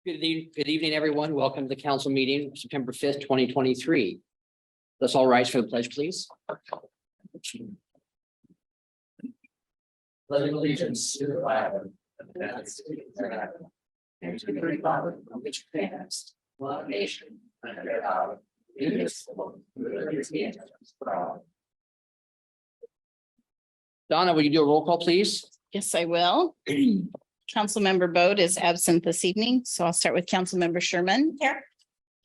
Good evening, everyone. Welcome to the council meeting, September 5th, 2023. Let's all rise for the pledge, please. Pledge allegiance to the flag of the United States of America and to the republic for which it stands, one nation, under God, indivisible, with liberty and justice for all. Donna, will you do a roll call, please? Yes, I will. Councilmember Bode is absent this evening, so I'll start with Councilmember Sherman. Here.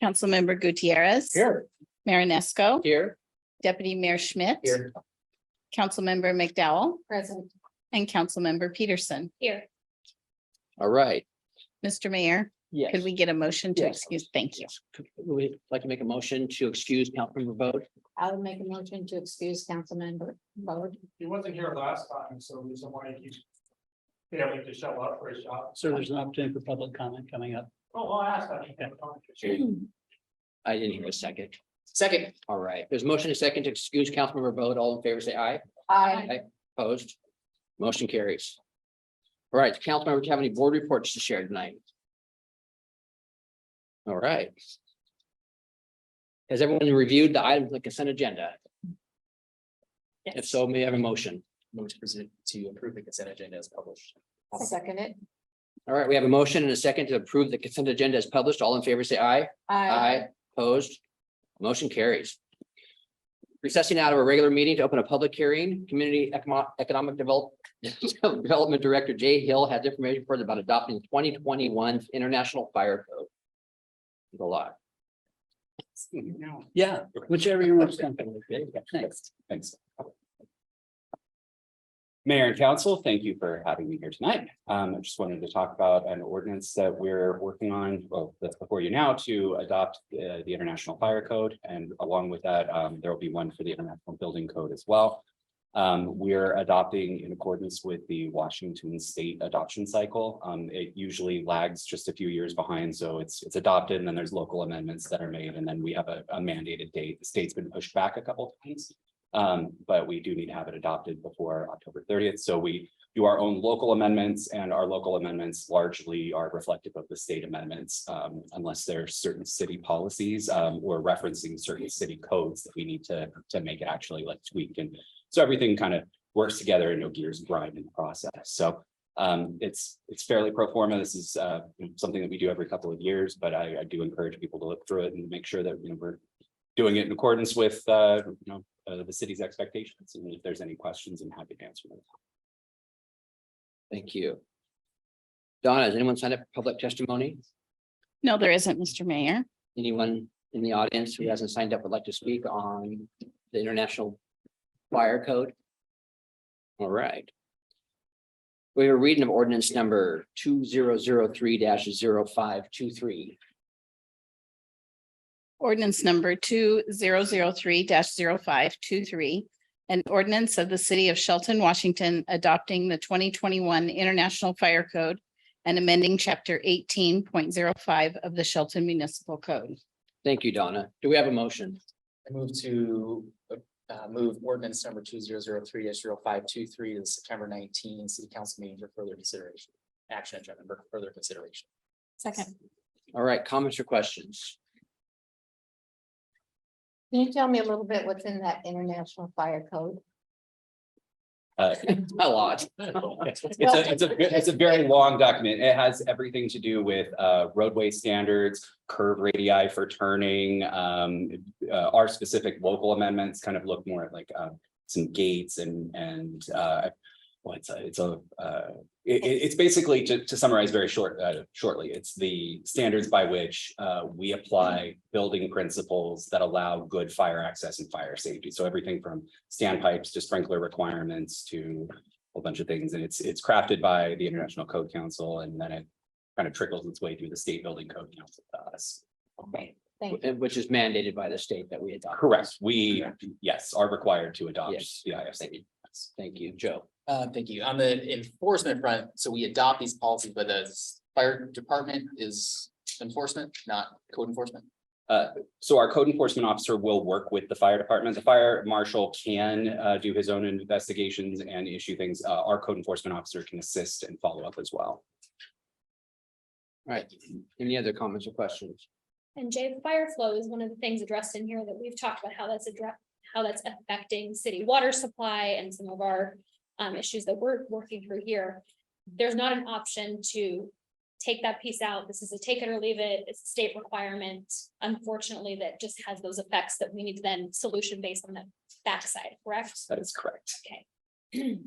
Councilmember Gutierrez. Here. Marinesco. Here. Deputy Mayor Schmidt. Here. Councilmember McDowell. Present. And Councilmember Peterson. Here. All right. Mr. Mayor, Yes. could we get a motion to Yes. excuse? Thank you. We'd like to make a motion to excuse Councilmember Bode. I would make a motion to excuse Councilmember Bode. He wasn't here last time, so there's somebody he's failing to show up for his job. So there's an opportunity for public comment coming up. Oh, I'll ask that. I didn't hear a second. Second. All right. There's motion and second to excuse Councilmember Bode. All in favor, say aye. Aye. Opposed? Motion carries. All right, council members, have any board reports to share tonight? All right. Has everyone reviewed the items on the consent agenda? If so, may I have a motion? Move to present to approve the consent agenda as published. I'll second it. All right, we have a motion and a second to approve the consent agenda as published. All in favor, say aye. Opposed? Motion carries. Recessing out of a regular meeting to open a public hearing, Community Economic Development Director Jay Hill has information for us about adopting 2021 International Fire Code. A lot. Yeah, whichever you want. Thanks. Thanks. Mayor and council, thank you for having me here tonight. I just wanted to talk about an ordinance that we're working on, well, that's before you now, to adopt the International Fire Code. And along with that, there will be one for the International Building Code as well. We're adopting in accordance with the Washington State adoption cycle. It usually lags just a few years behind, so it's adopted and then there's local amendments that are made, and then we have a mandated date. The state's been pushed back a couple of times. But we do need to have it adopted before October 30th. So we do our own local amendments, and our local amendments largely are reflective of the state amendments, unless there's certain city policies or referencing certain city codes that we need to make it actually like tweak. And so everything kind of works together and no gears grind in the process. So it's fairly pro forma. This is something that we do every couple of years, but I do encourage people to look through it and make sure that we're doing it in accordance with the city's expectations. And if there's any questions, I'm happy to answer them. Thank you. Donna, has anyone signed up for public testimony? No, there isn't, Mr. Mayor. Anyone in the audience who hasn't signed up would like to speak on the International Fire Code? All right. We are reading of ordinance number 2003-0523. Ordinance number 2003-0523. An ordinance of the city of Shelton, Washington, adopting the 2021 International Fire Code and amending chapter 18.05 of the Shelton Municipal Code. Thank you, Donna. Do we have a motion? I move to move ordinance number 2003-0523 to the September 19 city council meeting for further consideration. Action agenda for further consideration. Second. All right, comments or questions? Can you tell me a little bit what's in that International Fire Code? A lot. It's a very long document. It has everything to do with roadway standards, curve radii for turning. Our specific local amendments kind of look more at like some gates and well, it's basically to summarize very shortly. It's the standards by which we apply building principles that allow good fire access and fire safety. So everything from standpipes to sprinkler requirements to a whole bunch of things. And it's crafted by the International Code Council, and then it kind of trickles its way through the State Building Code Council to us. Okay, thank you. Which is mandated by the state that we adopt. Correct. We, yes, are required to adopt Yes. the IFC. Thank you, Joe. Thank you. On the enforcement front, so we adopt these policies, but the fire department is enforcement, not code enforcement. So our code enforcement officer will work with the fire department. The fire marshal can do his own investigations and issue things. Our code enforcement officer can assist and follow up as well. Right. Any other comments or questions? And Jay, fire flow is one of the things addressed in here that we've talked about, how that's how that's affecting city water supply and some of our issues that we're working through here. There's not an option to take that piece out. This is a take it or leave it. It's a state requirement. Unfortunately, that just has those effects that we need to then solution based on the backside, correct? That is correct. Okay.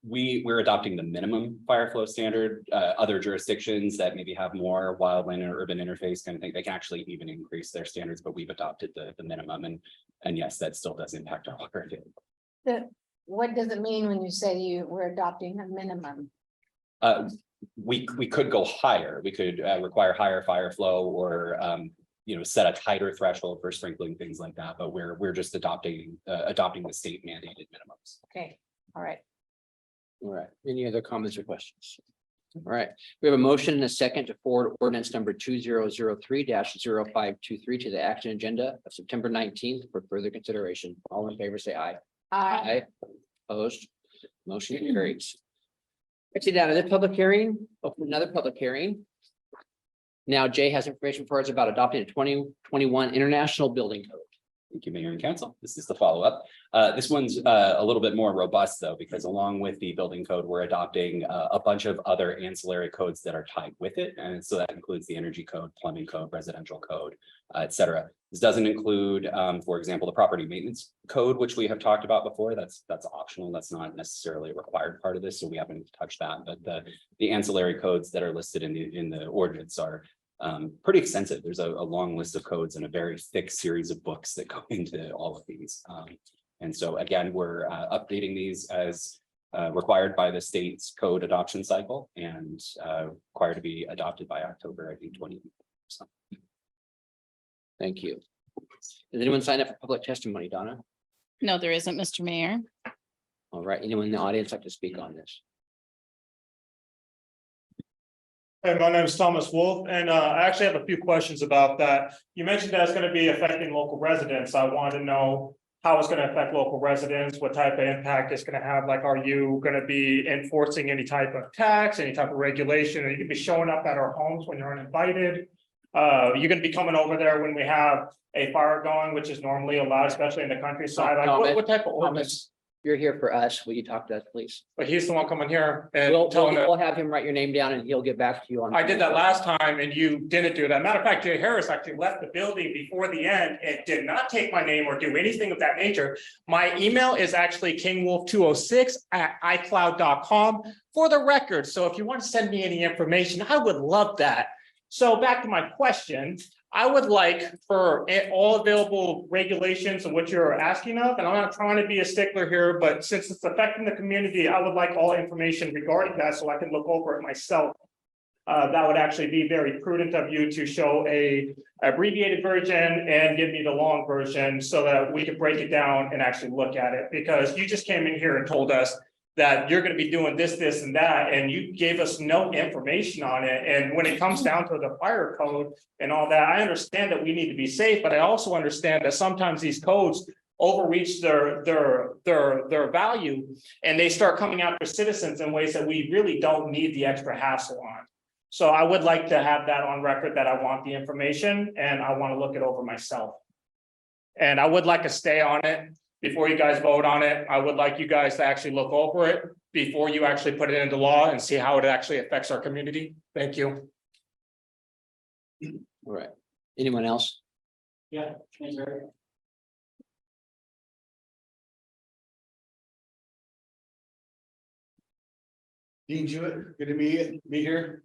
We're adopting the minimum fire flow standard. Other jurisdictions that maybe have more wildland and urban interface kind of thing, they can actually even increase their standards, but we've adopted the minimum and yes, that still does impact our water. What does it mean when you say we're adopting a minimum? We could go higher. We could require higher fire flow or set a tighter threshold for sprinkling, things like that. But we're just adopting the state mandated minimums. Okay, all right. All right, any other comments or questions? All right, we have a motion and a second to forward ordinance number 2003-0523 to the action agenda of September 19th for further consideration. All in favor, say aye. Aye. Opposed, motion carries. Actually, down to the public hearing, open another public hearing. Now Jay has information for us about adopting a 2021 International Building Code. Thank you, Mayor and Council. This is the follow-up. This one's a little bit more robust, though, because along with the building code, we're adopting a bunch of other ancillary codes that are tied with it. And so that includes the energy code, plumbing code, residential code, et cetera. This doesn't include, for example, the property maintenance code, which we have talked about before. That's optional. That's not necessarily a required part of this, so we haven't touched that. But the ancillary codes that are listed in the ordinance are pretty extensive. There's a long list of codes and a very thick series of books that go into all of these. And so again, we're updating these as required by the state's code adoption cycle and required to be adopted by October, I think, 20. So. Thank you. Does anyone sign up for public testimony, Donna? No, there isn't, Mr. Mayor. All right, anyone in the audience like to speak on this? Hey, my name is Thomas Wolf, and I actually have a few questions about that. You mentioned that it's going to be affecting local residents. I want to know how it's going to affect local residents, what type of impact it's going to have. Like, are you going to be enforcing any type of tax, any type of regulation? Are you going to be showing up at our homes when you're uninvited? You're going to be coming over there when we have a fire going, which is normally allowed, especially in the countryside. Like, what type of ordinance? You're here for us. Will you talk to us, please? But he's the one coming here and We'll telling us. have him write your name down and he'll get back to you on. I did that last time and you didn't do that. Matter of fact, Jay Harris actually left the building before the end and did not take my name or do anything of that nature. My email is actually kingwolf206@icloud.com for the record. So if you want to send me any information, I would love that. So back to my question, I would like for all available regulations and what you're asking of, and I'm not trying to be a stickler here, but since it's affecting the community, I would like all information regarding that so I can look over it myself. That would actually be very prudent of you to show a abbreviated version and give me the long version so that we could break it down and actually look at it, because you just came in here and told us that you're going to be doing this, this, and that, and you gave us no information on it. And when it comes down to the fire code and all that, I understand that we need to be safe, but I also understand that sometimes these codes overreach their value and they start coming after citizens in ways that we really don't need the extra hassle on. So I would like to have that on record that I want the information and I want to look it over myself. And I would like to stay on it. Before you guys vote on it, I would like you guys to actually look over it before you actually put it into law and see how it actually affects our community. Thank you. All right. Anyone else? Yeah. Dean Jewett, good to be here.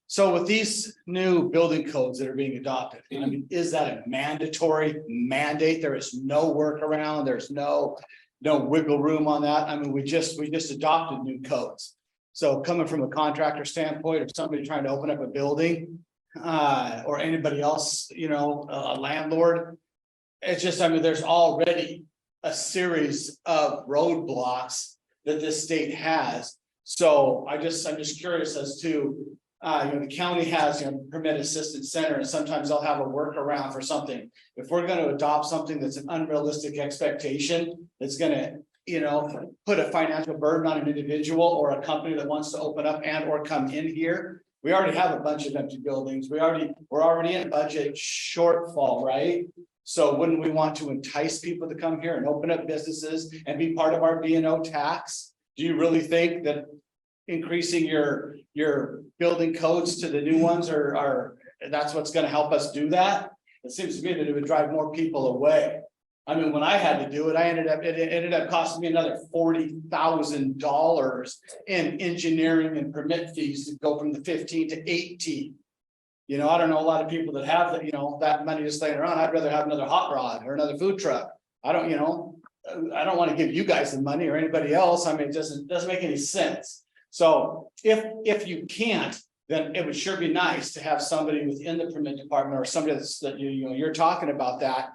So with these new building codes that are being adopted, I mean, is that a mandatory mandate? There is no workaround. There's no wiggle room on that. I mean, we just adopted new codes. So coming from a contractor standpoint, or somebody trying to open up a building, or anybody else, a landlord, it's just, I mean, there's already a series of roadblocks that this state has. So I'm just curious as to, the county has, permit assistance center, and sometimes they'll have a workaround for something. If we're going to adopt something that's an unrealistic expectation, that's going to put a financial burden on an individual or a company that wants to open up and or come in here. We already have a bunch of empty buildings. We're already in budget shortfall, right? So wouldn't we want to entice people to come here and open up businesses and be part of our B&O tax? Do you really think that increasing your building codes to the new ones that's what's gonna help us do that? It seems to me that it would drive more people away. I mean, when I had to do it, it ended up costing me another $40,000 in engineering and permit fees to go from the 15 to 18. I don't know a lot of people that have that, that money just laying around. I'd rather have another hot rod or another food truck. I don't want to give you guys the money or anybody else. I mean, it doesn't make any sense. So if you can't, then it would sure be nice to have somebody within the permit department or somebody that you're talking about that.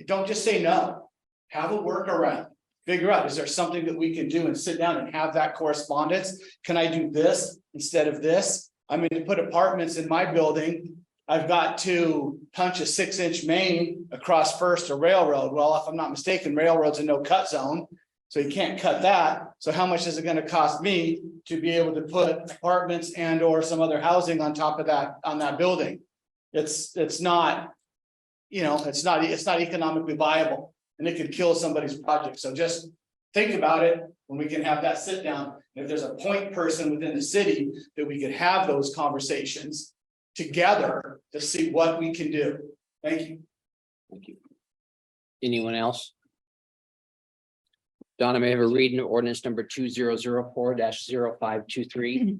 Don't just say no, have a workaround, figure out, is there something that we can do and sit down and have that correspondence? Can I do this instead of this? I mean, to put apartments in my building, I've got to punch a 6-inch main across First or Railroad. Well, if I'm not mistaken, Railroad's a no cut zone. So you can't cut that. So how much is it going to cost me to be able to put apartments and or some other housing on top of that, on that building? It's not, it's not economically viable and it could kill somebody's project. So just think about it when we can have that sit down. And if there's a point person within the city that we could have those conversations together to see what we can do. Thank you. Thank you. Anyone else? Donna, may I have a reading of ordinance number 2004-0523?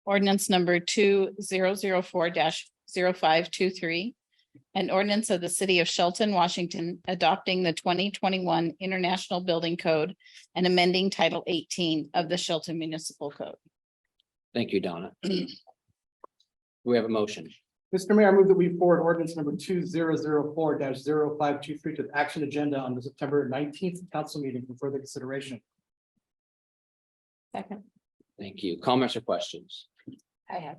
Ordinance number 2004-0523. An ordinance of the city of Shelton, Washington, adopting the 2021 International Building Code and amending Title 18 of the Shelton Municipal Code. Thank you, Donna. We have a motion. Mr. Mayor, I move that we forward ordinance number 2004-0523 to the action agenda on the September 19th council meeting for further consideration. Second, Thank you. Comments or questions? I have.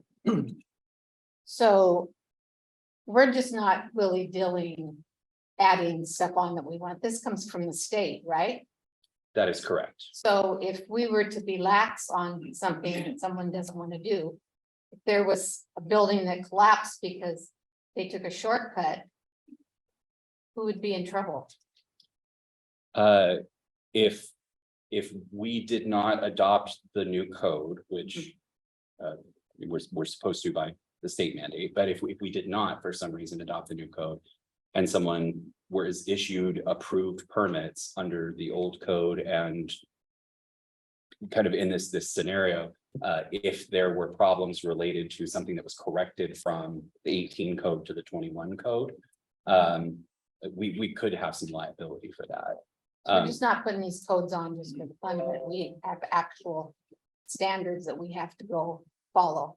So we're just not willy-dilly adding stuff on that we want. This comes from the state, right? That is correct. So if we were to be lax on something that someone doesn't want to do, if there was a building that collapsed because they took a shortcut, who would be in trouble? If we did not adopt the new code, which we're supposed to by the state mandate, but if we did not for some reason adopt the new code and someone was issued approved permits under the old code and kind of in this scenario, if there were problems related to something that was corrected from the 18 code to the 21 code, we could have some liability for that. We're just not putting these codes on just for the fun of it. We have actual standards that we have to go follow.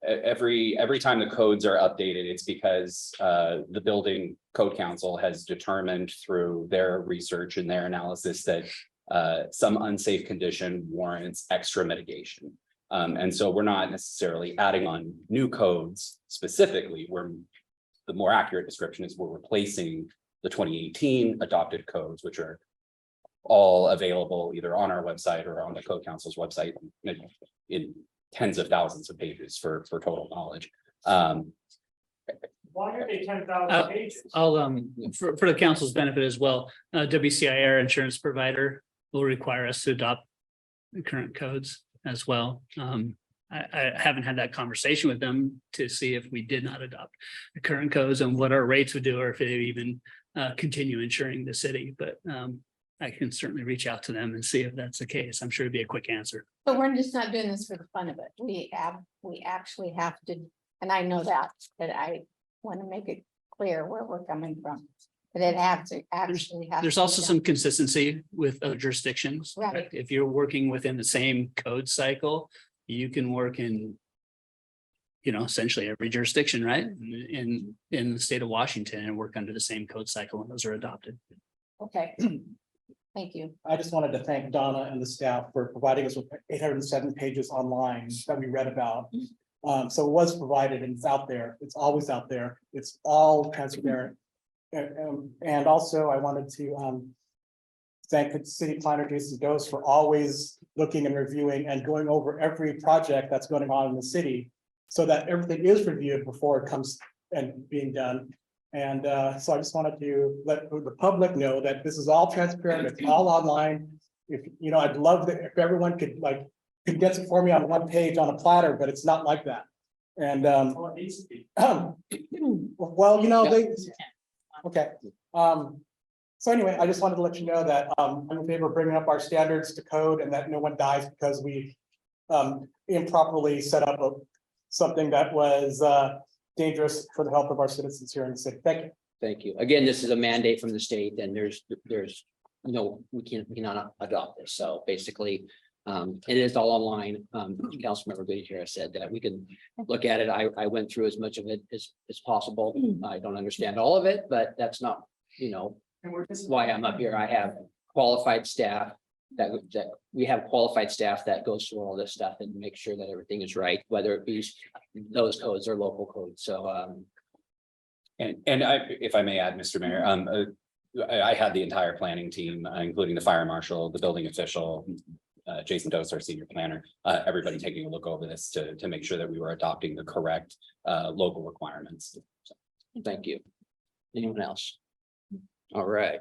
Every time the codes are updated, it's because the building code council has determined through their research and their analysis that some unsafe condition warrants extra mitigation. And so we're not necessarily adding on new codes specifically. The more accurate description is we're replacing the 2018 adopted codes, which are all available either on our website or on the code council's website in tens of thousands of pages for total knowledge. Why are they 10,000 pages? I'll, for the council's benefit as well, WCI, our insurance provider, will require us to adopt the current codes as well. I haven't had that conversation with them to see if we did not adopt the current codes and what our rates would do, or if they even continue insuring the city, but I can certainly reach out to them and see if that's the case. I'm sure it'd be a quick answer. So we're just not doing this for the fun of it. We actually have to, and I know that I want to make it clear where we're coming from. But it has to actually have. There's also some consistency with other jurisdictions. Right. If you're working within the same code cycle, you can work in, essentially every jurisdiction, right? In the state of Washington and work under the same code cycle when those are adopted. Okay. Thank you. I just wanted to thank Donna and the staff for providing us with 807 pages online that we read about. So it was provided and it's out there. It's always out there. It's all transparent. And also I wanted to thank the city planner Jason Dose for always looking and reviewing and going over every project that's going on in the city, so that everything is reviewed before it comes and being done. And so I just wanted to let the public know that this is all transparent, it's all online. If, you know, I'd love that if everyone could like condense it for me on one page on a platter, but it's not like that. And well, you know, okay. So anyway, I just wanted to let you know that I'm in favor of bringing up our standards to code and that no one dies because we improperly set up something that was dangerous for the health of our citizens here in the city. Thank you. Thank you. Again, this is a mandate from the state and there's no, we cannot adopt this. So basically, it is all online. Councilmember Goodyear said that we can look at it. I went through as much of it as possible. I don't understand all of it, but that's not, you know, why I'm up here. I have qualified staff that we have qualified staff that goes through all this stuff and make sure that everything is right, whether it be those codes or local codes. So, And if I may add, Mr. Mayor, I had the entire planning team, including the fire marshal, the building official, Jason Dose, our senior planner, everybody taking a look over this to make sure that we were adopting the correct local requirements. So, thank you. Anyone else? All right.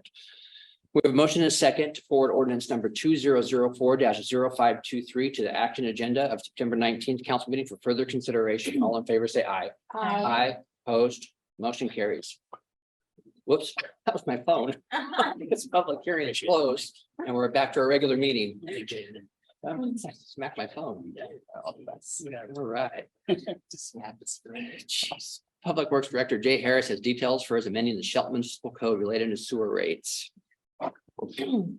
We have a motion and a second to forward ordinance number 2004-0523 to the action agenda of September 19th council meeting for further consideration. All in favor, say aye. Aye. Opposed, motion carries. Whoops, that was my phone. This public hearing is closed and we're back to our regular meeting. Smack my phone. All right. Jeez. Public Works Director Jay Harris has details for his amending the Shelton Municipal Code related to sewer rates. Good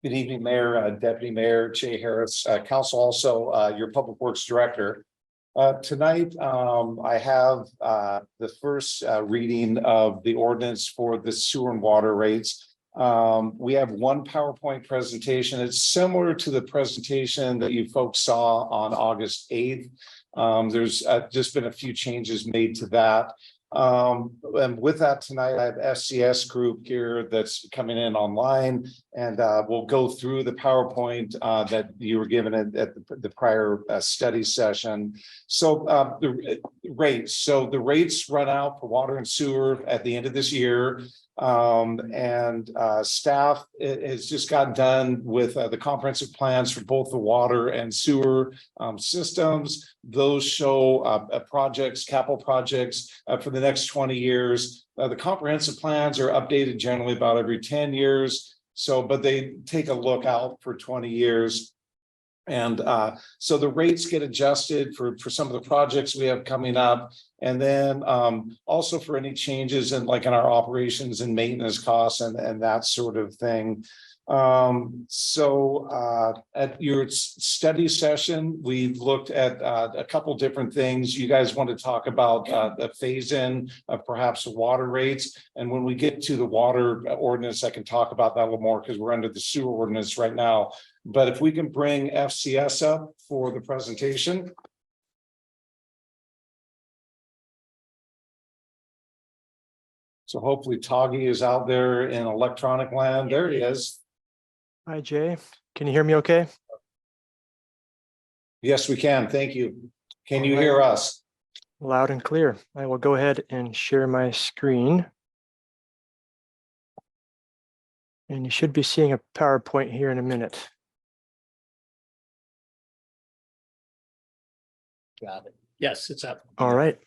evening, Mayor, Deputy Mayor Jay Harris, Council, also your Public Works Director. Tonight, I have the first reading of the ordinance for the sewer and water rates. We have one PowerPoint presentation. It's similar to the presentation that you folks saw on August 8th. There's just been a few changes made to that. And with that tonight, I have FCS group here that's coming in online, and we'll go through the PowerPoint that you were given at the prior study session. So the rates run out for water and sewer at the end of this year. Staff has just got done with the comprehensive plans for both the water and sewer systems. Those show projects, capital projects for the next 20 years. The comprehensive plans are updated generally about every 10 years. So, but they take a look out for 20 years. And so the rates get adjusted for some of the projects we have coming up. And then also for any changes in like in our operations and maintenance costs and that sort of thing. At your study session, we looked at a couple different things. You guys want to talk about the phase in of perhaps the water rates. And when we get to the water ordinance, I can talk about that a little more because we're under the sewer ordinance right now. But if we can bring FCS up for the presentation. So hopefully Toggy is out there in electronic land. There he is. Hi, Jay. Can you hear me okay? Yes, we can. Thank you. Can you hear us? Loud and clear. I will go ahead and share my screen. And you should be seeing a PowerPoint here in a minute. Got it. Yes, it's up. All right.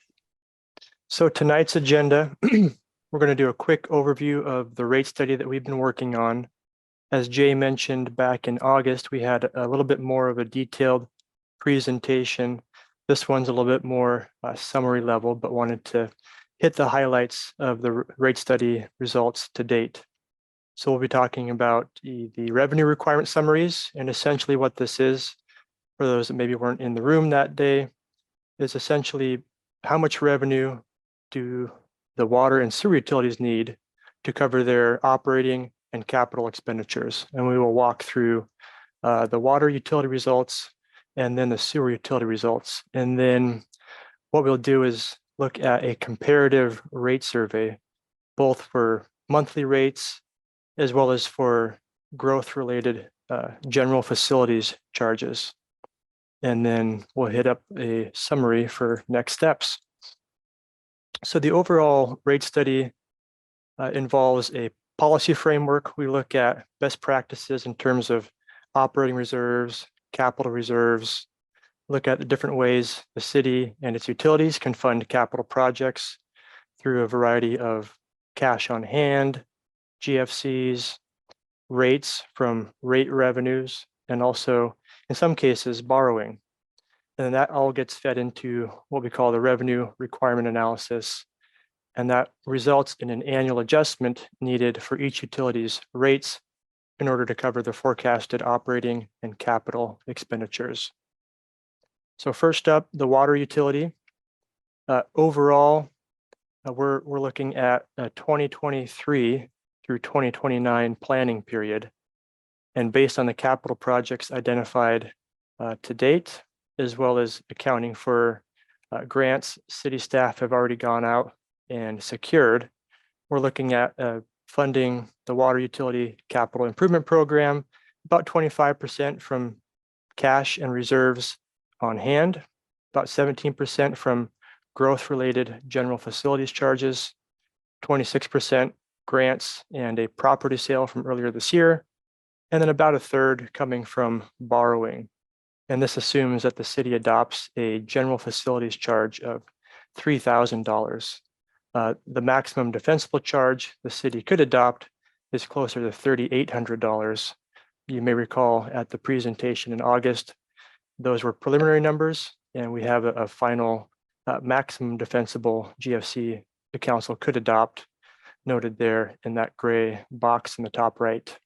So tonight's agenda, we're going to do a quick overview of the rate study that we've been working on. As Jay mentioned back in August, we had a little bit more of a detailed presentation. This one's a little bit more summary level, but wanted to hit the highlights of the rate study results to date. So we'll be talking about the revenue requirement summaries, and essentially what this is, for those that maybe weren't in the room that day, is essentially how much revenue do the water and sewer utilities need to cover their operating and capital expenditures. And we will walk through the water utility results and then the sewer utility results. And then what we'll do is look at a comparative rate survey, both for monthly rates as well as for growth-related general facilities charges. And then we'll hit up a summary for next steps. So the overall rate study involves a policy framework. We look at best practices in terms of operating reserves, capital reserves, look at the different ways the city and its utilities can fund capital projects through a variety of cash on hand, GFCs, rates from rate revenues, and also in some cases borrowing. And that all gets fed into what we call the revenue requirement analysis. And that results in an annual adjustment needed for each utility's rates in order to cover the forecasted operating and capital expenditures. So first up, the water utility. Overall, we're looking at a 2023 through 2029 planning period. And based on the capital projects identified to date, as well as accounting for grants city staff have already gone out and secured, we're looking at funding the water utility capital improvement program, about 25% from cash and reserves on hand, about 17% from growth-related general facilities charges, 26% grants and a property sale from earlier this year, and then about a third coming from borrowing. And this assumes that the city adopts a general facilities charge of $3,000. The maximum defensible charge the city could adopt is closer to $3,800. You may recall at the presentation in August, those were preliminary numbers, and we have a final maximum defensible GFC the council could adopt, noted there in that gray box in the top right.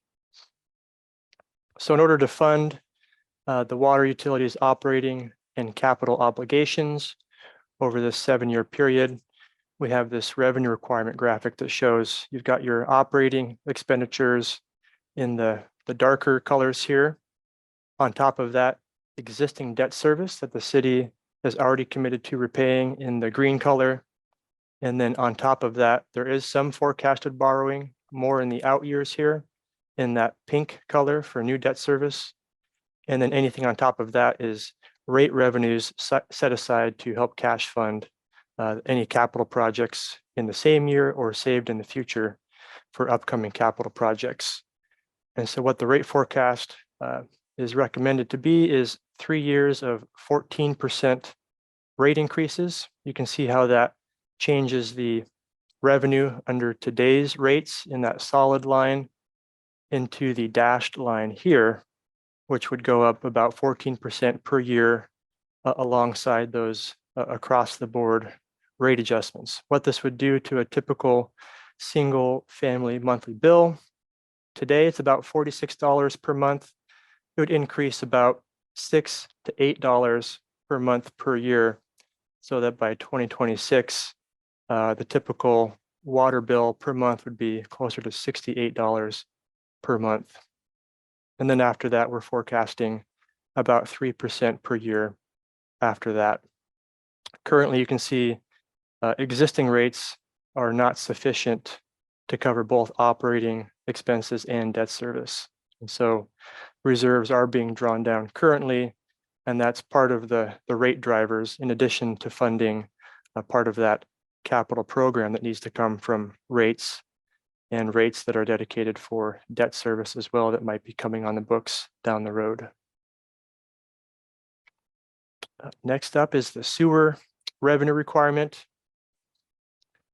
So in order to fund the water utilities operating and capital obligations over this 7-year period, we have this revenue requirement graphic that shows you've got your operating expenditures in the darker colors here. On top of that, existing debt service that the city has already committed to repaying in the green color. And then on top of that, there is some forecasted borrowing, more in the out years here in that pink color for new debt service. And then anything on top of that is rate revenues set aside to help cash fund any capital projects in the same year or saved in the future for upcoming capital projects. And so what the rate forecast is recommended to be is 3 years of 14% rate increases. You can see how that changes the revenue under today's rates in that solid line into the dashed line here, which would go up about 14% per year alongside those across the board rate adjustments. What this would do to a typical single family monthly bill. Today, it's about $46 per month. It would increase about $6 to $8 per month per year, so that by 2026, the typical water bill per month would be closer to $68 per month. And then after that, we're forecasting about 3% per year after that. Currently, you can see existing rates are not sufficient to cover both operating expenses and debt service. And so reserves are being drawn down currently, and that's part of the rate drivers in addition to funding a part of that capital program that needs to come from rates and rates that are dedicated for debt service as well that might be coming on the books down the road. Next up is the sewer revenue requirement.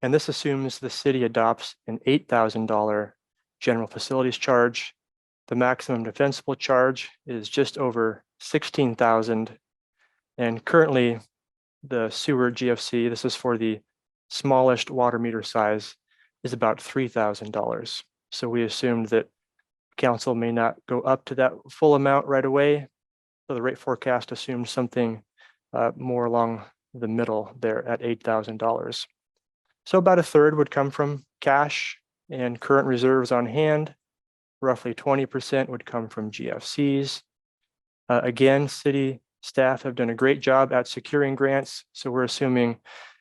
And this assumes the city adopts an $8,000 general facilities charge. The maximum defensible charge is just over $16,000. And currently the sewer GFC, this is for the smallest water meter size, is about $3,000. So we assumed that council may not go up to that full amount right away. So the rate forecast assumes something more along the middle there at $8,000. So about a third would come from cash and current reserves on hand. Roughly 20% would come from GFCs. Again, city staff have done a great job at securing grants. So we're assuming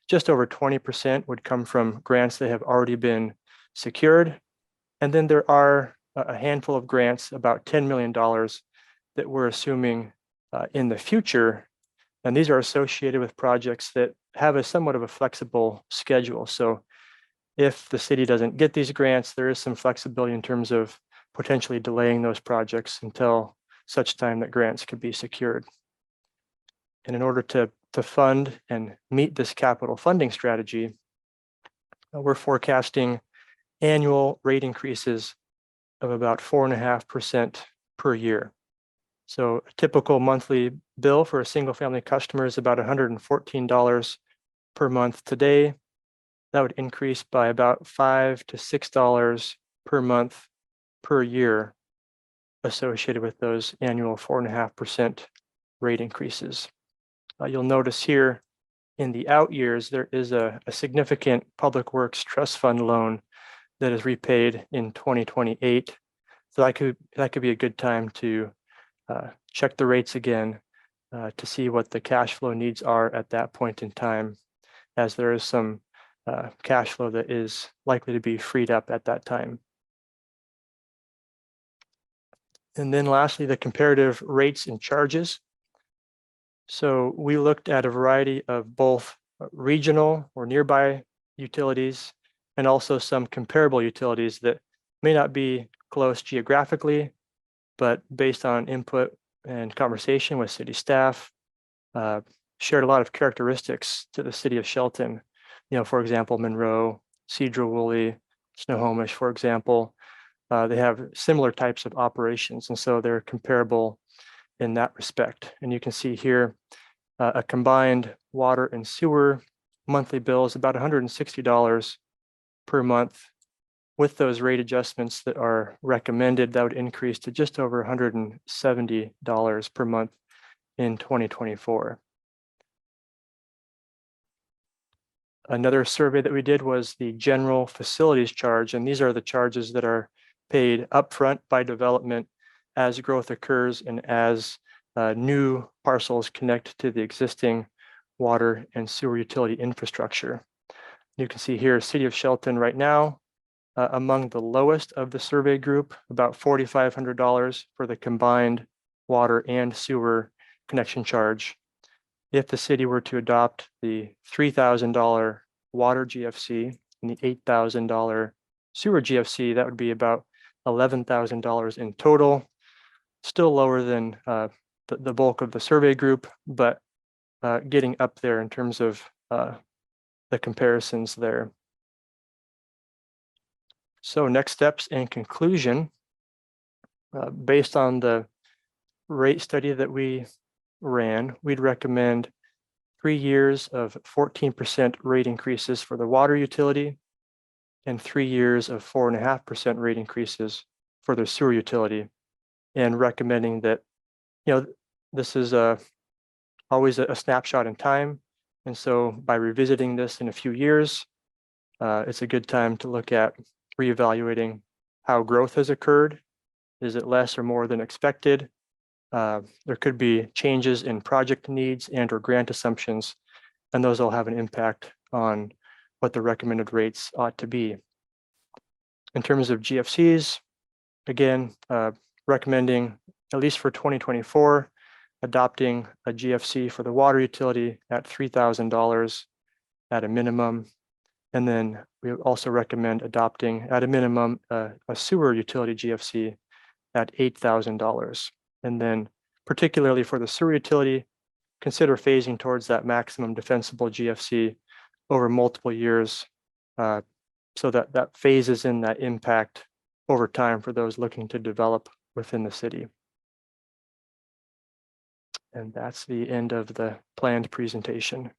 just over 20% would come from grants that have already been secured. And then there are a handful of grants, about $10 million that we're assuming in the future. And these are associated with projects that have a somewhat of a flexible schedule. So if the city doesn't get these grants, there is some flexibility in terms of potentially delaying those projects until such time that grants could be secured. And in order to fund and meet this capital funding strategy, we're forecasting annual rate increases of about 4.5% per year. So a typical monthly bill for a single family customer is about $114 per month today. That would increase by about $5 to $6 per month per year associated with those annual 4.5% rate increases. You'll notice here in the out years, there is a significant Public Works Trust Fund loan that is repaid in 2028. So that could be a good time to check the rates again to see what the cash flow needs are at that point in time, as there is some cash flow that is likely to be freed up at that time. And then lastly, the comparative rates and charges. So we looked at a variety of both regional or nearby utilities and also some comparable utilities that may not be close geographically, but based on input and conversation with city staff, shared a lot of characteristics to the city of Shelton. You know, for example, Monroe, Sedro-Woolley, Snohomish, for example, they have similar types of operations, and so they're comparable in that respect. And you can see here a combined water and sewer monthly bill is about $160 per month. With those rate adjustments that are recommended, that would increase to just over $170 per month in 2024. Another survey that we did was the general facilities charge, and these are the charges that are paid upfront by development as growth occurs and as new parcels connect to the existing water and sewer utility infrastructure. You can see here, City of Shelton right now, among the lowest of the survey group, about $4,500 for the combined water and sewer connection charge. If the city were to adopt the $3,000 water GFC and the $8,000 sewer GFC, that would be about $11,000 in total. Still lower than the bulk of the survey group, but getting up there in terms of the comparisons there. So next steps and conclusion, based on the rate study that we ran, we'd recommend 3 years of 14% rate increases for the water utility and 3 years of 4.5% rate increases for the sewer utility, and recommending that, you know, this is always a snapshot in time. And so by revisiting this in a few years, it's a good time to look at reevaluating how growth has occurred. Is it less or more than expected? There could be changes in project needs and or grant assumptions, and those will have an impact on what the recommended rates ought to be. In terms of GFCs, again, recommending, at least for 2024, adopting a GFC for the water utility at $3,000 at a minimum. And then we also recommend adopting at a minimum a sewer utility GFC at $8,000. And then particularly for the sewer utility, consider phasing towards that maximum defensible GFC over multiple years, so that phases in that impact over time for those looking to develop within the city. And that's the end of the planned presentation.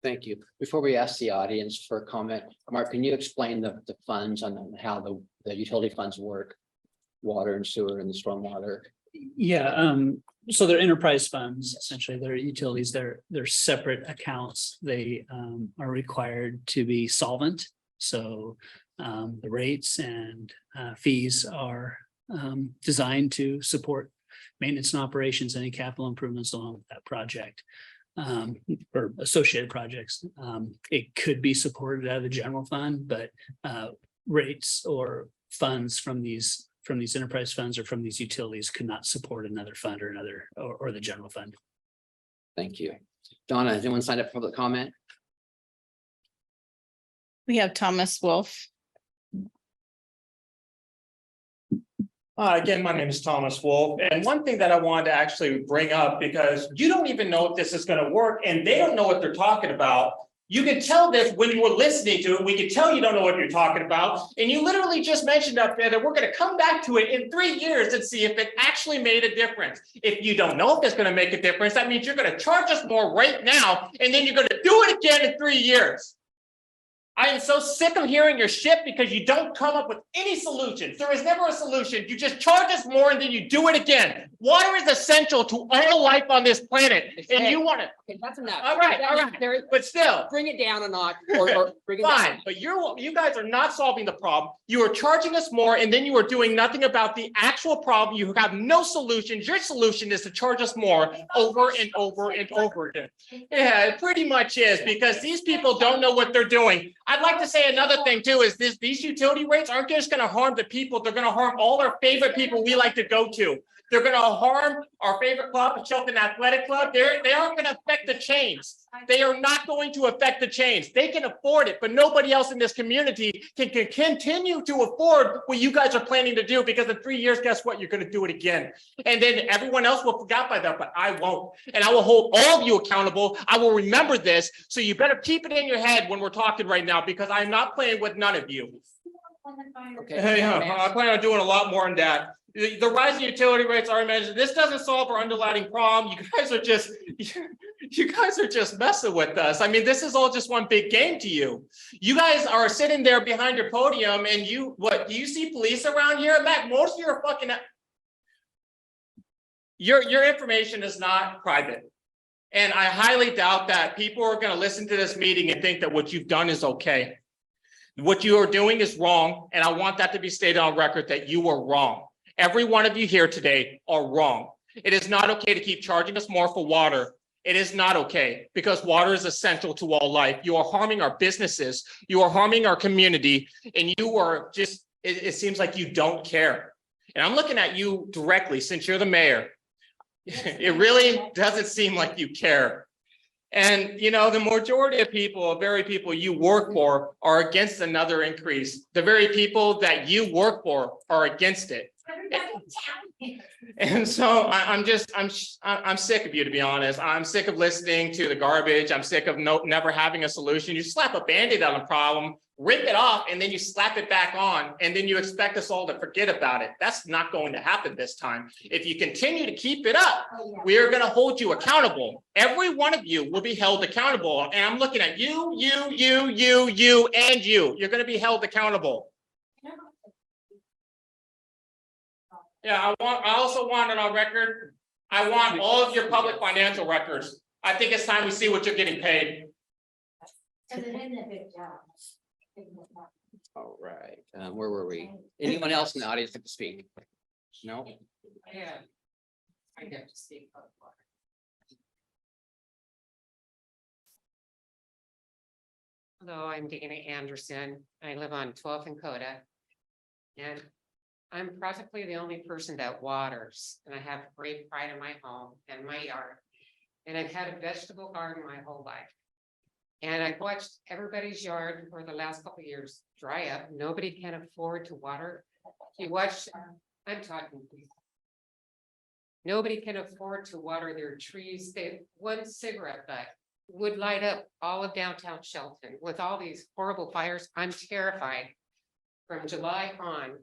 Thank you. Before we ask the audience for a comment, Mark, can you explain the funds on how the utility funds work? Water and sewer and the stormwater? Yeah, so they're enterprise funds, essentially. They're utilities, they're separate accounts. They are required to be solvent. So the rates and fees are designed to support maintenance and operations, any capital improvements along with that project. or associated projects. It could be supported out of the general fund, but rates or funds from these enterprise funds or from these utilities could not support another fund or or the general fund. Thank you. Donna, has anyone signed up for public comment? We have Thomas Wolf. Again, my name is Thomas Wolf, and one thing that I wanted to actually bring up, because you don't even know if this is gonna work, and they don't know what they're talking about. You can tell this when you were listening to it, we can tell you don't know what you're talking about, and you literally just mentioned up there that we're gonna come back to it in 3 years and see if it actually made a difference. If you don't know if it's gonna make a difference, that means you're gonna charge us more right now, and then you're gonna do it again in 3 years. I am so sick of hearing your shit because you don't come up with any solutions. There is never a solution. You just charge us more and then you do it again. Water is essential to all life on this planet, and you want to. Okay, that's enough. All right, but still. Bring it down a notch or bring it down. Fine, but you guys are not solving the problem. You are charging us more and then you are doing nothing about the actual problem. You have no solutions. Your solution is to charge us more over and over and over again. Yeah, it pretty much is, because these people don't know what they're doing. I'd like to say another thing too, is these utility rates aren't just gonna harm the people, they're gonna harm all our favorite people we like to go to. They're gonna harm our favorite club, the Shelton Athletic Club. They aren't gonna affect the chains. They are not going to affect the chains. They can afford it, but nobody else in this community can continue to afford what you guys are planning to do, because in 3 years, guess what? You're gonna do it again. And then everyone else will forget by that, but I won't. And I will hold all of you accountable. I will remember this. So you better keep it in your head when we're talking right now, because I'm not playing with none of you. Okay. I plan on doing a lot more than that. The rising utility rates are mentioned. This doesn't solve our underlying problem. You guys are just messing with us. I mean, this is all just one big game to you. You guys are sitting there behind your podium and do you see police around here? Matt, most of your fucking your information is not private. And I highly doubt that people are going to listen to this meeting and think that what you've done is okay. What you are doing is wrong, and I want that to be stated on record that you are wrong. Every one of you here today are wrong. It is not okay to keep charging us more for water. It is not okay, because water is essential to all life. You are harming our businesses. You are harming our community, and you are just, it seems like you don't care. And I'm looking at you directly, since you're the mayor. It really doesn't seem like you care. And, you know, the majority of people, the very people you work for, are against another increase. The very people that you work for are against it. And so I'm sick of you, to be honest. I'm sick of listening to the garbage. I'm sick of never having a solution. You slap a Band-Aid on a problem, rip it off, and then you slap it back on, and then you expect us all to forget about it. That's not going to happen this time. If you continue to keep it up, we are going to hold you accountable. Every one of you will be held accountable. And I'm looking at you, and you. You're going to be held accountable. Yeah, I also want it on record. I want all of your public financial records. I think it's time we see what you're getting paid. All right, where were we? Anyone else in the audience like to speak? No? Yeah. I have to speak. Hello, I'm Dana Anderson. I live on 12th and Coda. And I'm practically the only person that waters, and I have great pride in my home and my yard. And I've had a vegetable garden my whole life. And I've watched everybody's yard for the last couple of years dry up. Nobody can afford to water. You watch, I'm talking. Nobody can afford to water their trees. One cigarette butt would light up all of downtown Shelton with all these horrible fires. I'm terrified from July on.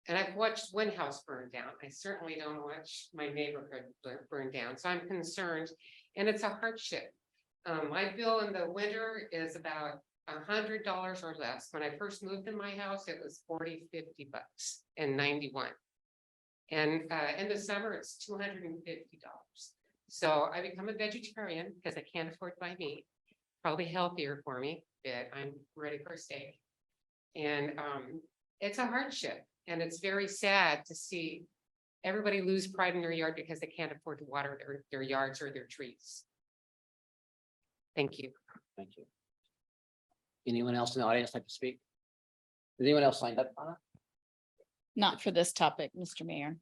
And I've watched one house burn down. I certainly don't watch my neighborhood burn down. So I'm concerned, and it's a hardship. My bill in the winter is about $100 or less. When I first moved in my house, it was $40, $50 in 91. And in the summer, it's $250. So I become a vegetarian because I can't afford to buy meat. Probably healthier for me, but I'm ready for a steak. And it's a hardship. And it's very sad to see everybody lose pride in their yard because they can't afford to water their yards or their trees. Thank you. Thank you. Anyone else in the audience like to speak? Is anyone else signed up? Anna? Not for this topic, Mr. Mayor.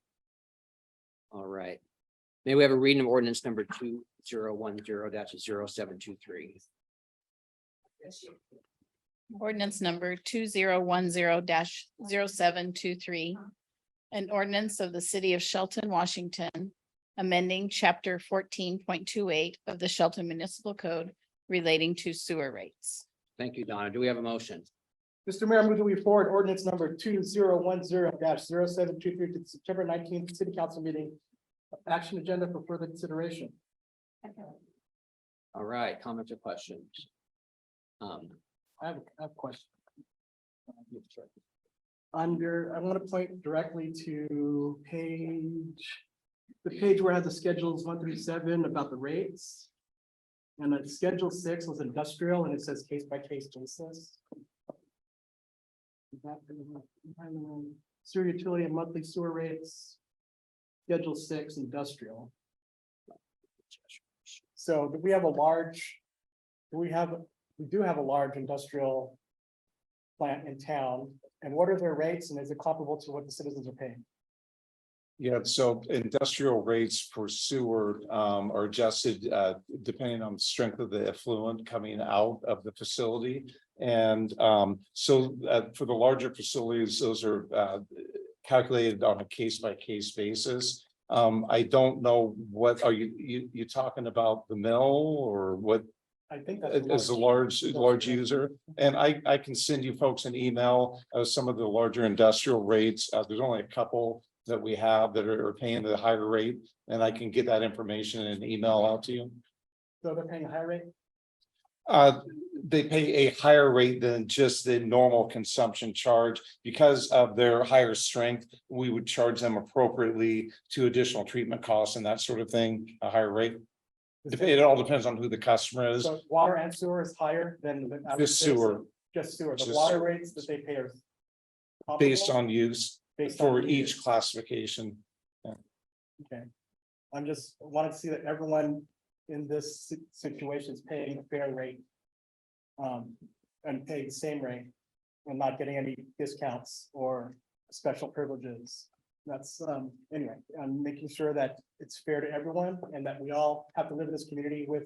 All right. May we have a reading of ordinance number 2010-0723? Ordinance number 2010-0723. An ordinance of the city of Shelton, Washington, amending chapter 14.28 of the Shelton Municipal Code relating to sewer rates. Thank you, Donna. Do we have a motion? Mr. Mayor, I move that we forward ordinance number 2010-0723 to the September 19th city council meeting. Action agenda for further consideration. All right, comments or questions? I have a question. Under, I want to point directly to the page where it has the schedules 1 through 7 about the rates. And then schedule 6 was industrial and it says case by case basis. Sewer utility and monthly sewer rates. Schedule 6 industrial. So we have a large, we do have a large industrial plant in town, and what are their rates and is it comparable to what the citizens are paying? Yeah, so industrial rates for sewer are adjusted depending on the strength of the effluent coming out of the facility. And so for the larger facilities, those are calculated on a case by case basis. I don't know, what are you talking about, the mill or what? I think that's As a large user, and I can send you folks an email of some of the larger industrial rates. There's only a couple that we have that are paying the higher rate, and I can get that information in an email out to you. So they're paying a higher rate? They pay a higher rate than just the normal consumption charge because of their higher strength. We would charge them appropriately to additional treatment costs and that sort of thing, a higher rate. It all depends on who the customer is. So water and sewer is higher than the average Just sewer, Just sewer. The Just water sewer. rates that they pay are based comparable? on use Based for on each use. classification. Okay. I'm just wanting to see that everyone in this situation is paying a fair rate. And paying the same rate and not getting any discounts or special privileges. That's anyway, I'm making sure that it's fair to everyone and that we all have to live in this community with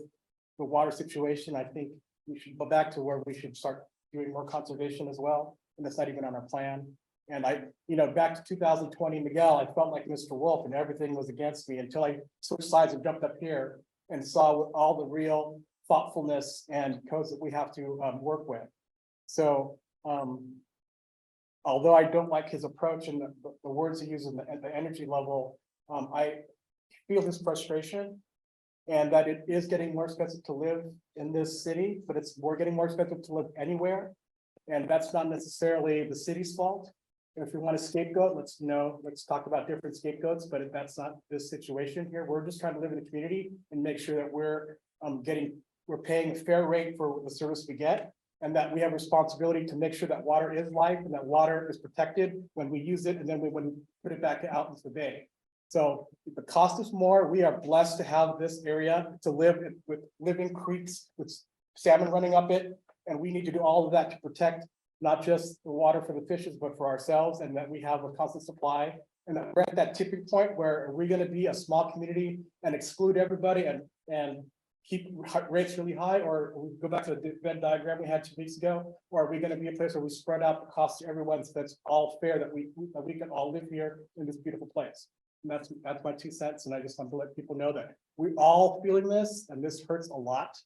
the water situation. I think we should go back to where we should start doing more conservation as well. And that's not even on our plan. And back to 2020, Miguel, I felt like Mr. Wolf and everything was against me until I switched sides and jumped up here and saw all the real thoughtfulness and codes that we have to work with. So although I don't like his approach and the words he uses at the energy level, I feel his frustration. And that it is getting more expensive to live in this city, but we're getting more expensive to live anywhere. And that's not necessarily the city's fault. If we want a scapegoat, let's talk about different scapegoats, but that's not this situation here. We're just trying to live in the community and make sure that we're paying a fair rate for the service we get. And that we have responsibility to make sure that water is life and that water is protected when we use it and then when we put it back out into the bay. So if the cost is more, we are blessed to have this area to live with living creeks with salmon running up it. And we need to do all of that to protect not just the water for the fishes, but for ourselves, and that we have a constant supply. And that we're at that tipping point where are we going to be a small community and exclude everybody and keep rates really high, or we go back to the Venn diagram we had 2 weeks ago, or are we going to be a place where we spread out the cost to everyone so that's all fair, that we can all live here in this beautiful place. And that's my 2 cents, and I just want to let people know that we all feeling this, and this hurts a lot.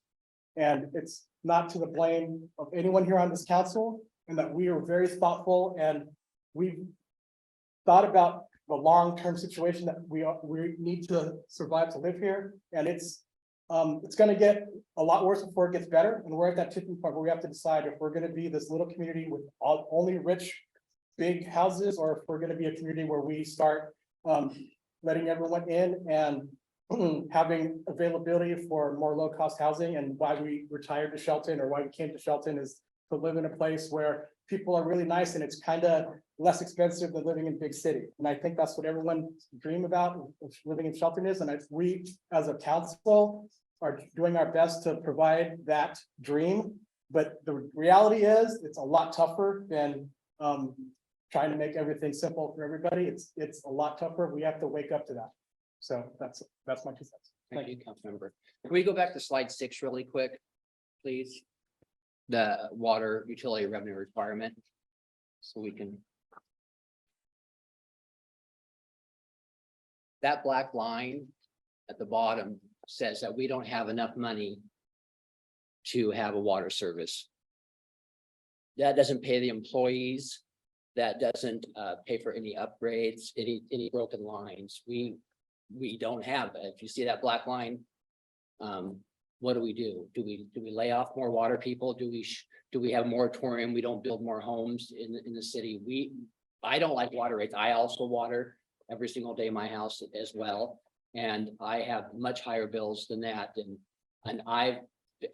And it's not to the blame of anyone here on this council, and that we are very thoughtful and we've thought about the long-term situation that we need to survive to live here. And it's going to get a lot worse before it gets better. And we're at that tipping point where we have to decide if we're going to be this little community with only rich, big houses, or if we're going to be a community where we start letting everyone in and having availability for more low-cost housing. And why we retired to Shelton, or why we came to Shelton, is to live in a place where people are really nice and it's kind of less expensive than living in big city. And I think that's what everyone dream about, living in Shelton is. And we, as a council, are doing our best to provide that dream. But the reality is, it's a lot tougher than trying to make everything simple for everybody. It's a lot tougher. We have to wake up to that. So that's my 2 cents. Thank you, Councilmember. Can we go back to slide 6 really quick, please? The water utility revenue requirement. So we can. That black line at the bottom says that we don't have enough money to have a water service. That doesn't pay the employees. That doesn't pay for any upgrades, any broken lines. We don't have it. If you see that black line, what do? Do we lay off more water people? Do we have a moratorium? We don't build more homes in the city. I don't like water rates. I also water every single day in my house as well. And I have much higher bills than that. And I've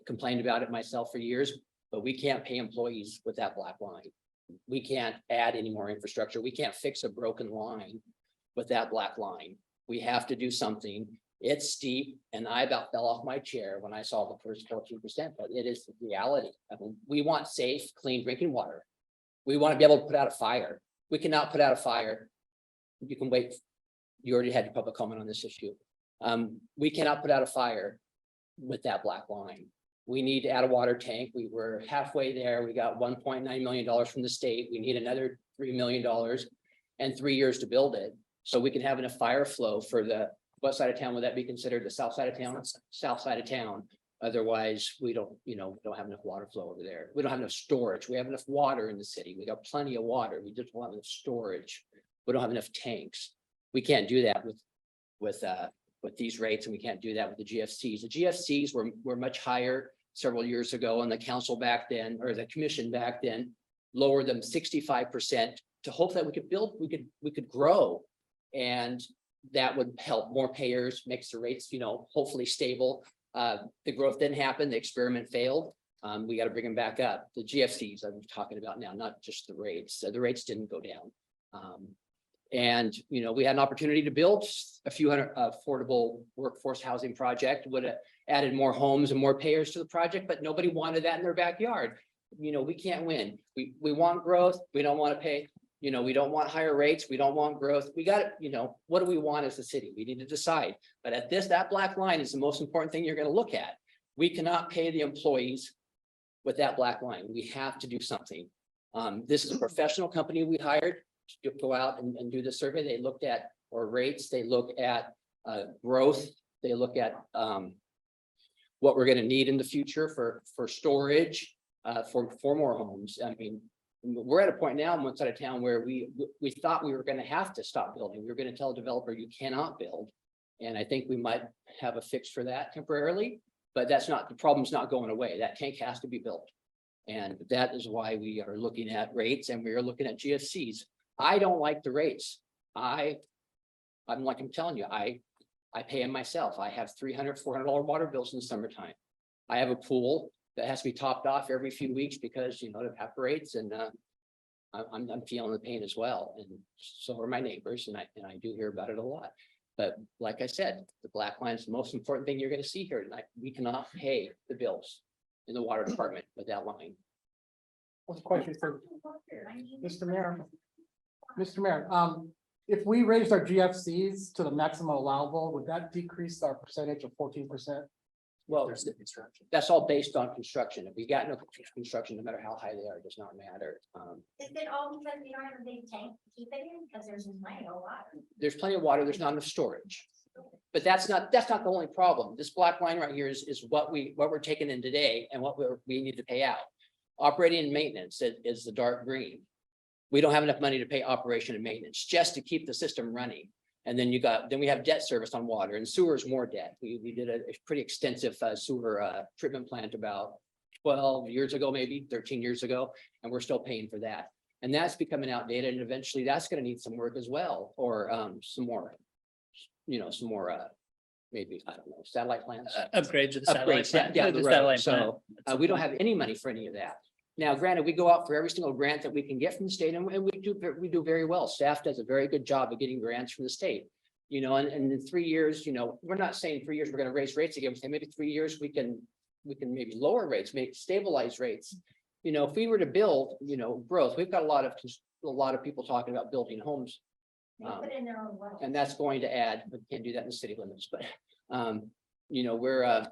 complained about it myself for years, but we can't pay employees with that black line. We can't add any more infrastructure. We can't fix a broken line with that black line. We have to do something. It's steep, and I about fell off my chair when I saw the first 14%, but it is the reality. I mean, we want safe, clean drinking water. We want to be able to put out a fire. We cannot put out a fire. You can wait. You already had your public comment on this issue. We cannot put out a fire with that black line. We need to add a water tank. We were halfway there. We got $1.9 million from the state. We need another $3 million and 3 years to build it. So we can have enough fire flow for the what side of town would that be considered? The south side of town? South side of town. Otherwise, we don't have enough water flow over there. We don't have enough storage. We have enough water in the city. We got plenty of water. We just don't have enough storage. We don't have enough tanks. We can't do that with these rates, and we can't do that with the GFCs. The GFCs were much higher several years ago, and the council back then, or the commission back then, lowered them 65% to hope that we could build, we could grow. And that would help more payers, makes the rates, hopefully stable. The growth didn't happen, the experiment failed. We got to bring them back up. The GFCs I'm talking about now, not just the rates. The rates didn't go down. And we had an opportunity to build a few hundred affordable workforce housing project, would have added more homes and more payers to the project, but nobody wanted that in their backyard. We can't win. We want growth. We don't want to pay. We don't want higher rates. We don't want growth. We got it. What do we want as a city? We need to decide. But at that black line is the most important thing you're going to look at. We cannot pay the employees with that black line. We have to do something. This is a professional company we hired to go out and do the survey. They looked at our rates. They look at growth. They look at what we're going to need in the future for storage, for more homes. I mean, we're at a point now in one side of town where we thought we were going to have to stop building. We were going to tell a developer you cannot build. And I think we might have a fix for that temporarily, but that's not, the problem's not going away. That tank has to be built. And that is why we are looking at rates, and we are looking at GFCs. I don't like the rates. I'm telling you, I pay them myself. I have $300, $400 water bills in the summertime. I have a pool that has to be topped off every few weeks because, it evaporates, and I'm feeling the pain as well. And so are my neighbors, and I do hear about it a lot. But like I said, the black line is the most important thing you're going to see here tonight. We cannot pay the bills in the water department with that line. What's the question for Mr. Mayor? Mr. Mayor, if we raised our GFCs to the maximum allowable, would that decrease our percentage of 14%? Well, that's all based on construction. If we got no construction, no matter how high they are, it does not matter. Is it all because we don't have a big tank to keep it in? Because there's plenty of water. There's plenty of water. There's not enough storage. But that's not the only problem. This black line right here is what we're taking in today and what we need to pay out. Operating and maintenance is the dark green. We don't have enough money to pay operation and maintenance just to keep the system running. And then we have debt service on water, and sewer is more debt. We did a pretty extensive sewer treatment plant about 12 years ago, maybe 13 years ago, and we're still paying for that. And that's becoming outdated, and eventually that's going to need some work as well, or some more, maybe, I don't know, satellite plants. Upgrades to the satellite. Upgrades down the the road. satellite So plant. we don't have any money for any of that. Now, granted, we go out for every single grant that we can get from the state, and we do very well. Staff does a very good job of getting grants from the state. And in 3 years, we're not saying 3 years, we're gonna raise rates again, we're saying maybe 3 years, we can maybe lower rates, make stabilize rates. If we were to build, growth, we've got a lot of people talking about building homes. They put in their own well. And that's going to add, we can't do that in the city limits, but, we're,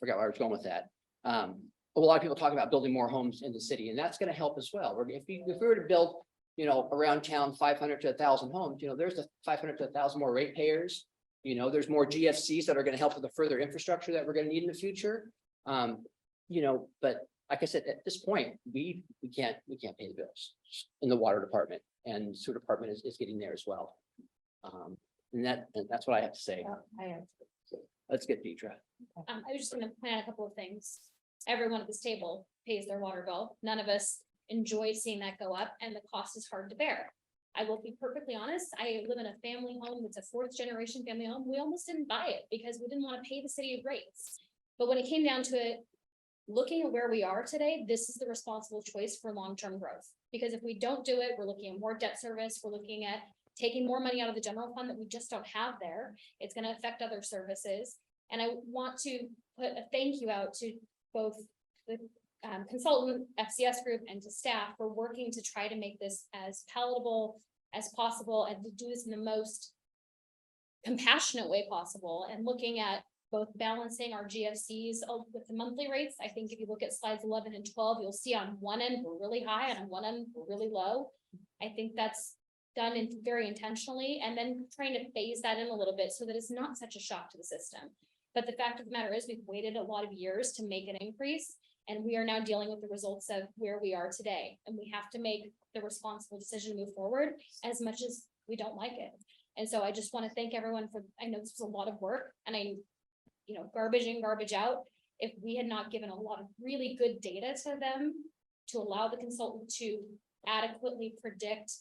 forgot where I was going with that. A lot of people talk about building more homes in the city, and that's gonna help as well. If we were to build, around town, 500 to 1,000 homes, there's the 500 to 1,000 more ratepayers. There's more GFCs that are gonna help with the further infrastructure that we're gonna need in the future. But like I said, at this point, we can't pay the bills in the water department, and sewer department is getting there as well. And that's what I have to say. Let's get Deidre. I was just gonna point out a couple of things. Everyone at this table pays their water bill. None of us enjoy seeing that go up, and the cost is hard to bear. I will be perfectly honest, I live in a family home that's a 4th generation family home. We almost didn't buy it because we didn't want to pay the city rates. But when it came down to it, looking at where we are today, this is the responsible choice for long-term growth. Because if we don't do it, we're looking at more debt service, we're looking at taking more money out of the general fund that we just don't have there. It's gonna affect other services. And I want to put a thank you out to both the consultant, FCS group, and to staff for working to try to make this as palatable as possible and to do this in the most compassionate way possible, and looking at both balancing our GFCs with the monthly rates. I think if you look at slides 11 and 12, you'll see on one end, we're really high, and on one end, we're really low. I think that's done very intentionally, and then trying to phase that in a little bit so that it's not such a shock to the system. But the fact of the matter is, we've waited a lot of years to make an increase, and we are now dealing with the results of where we are today. And we have to make the responsible decision to move forward, as much as we don't like it. And so I just want to thank everyone for, I know this was a lot of work, and garbage in, garbage out. If we had not given a lot of really good data to them to allow the consultant to adequately predict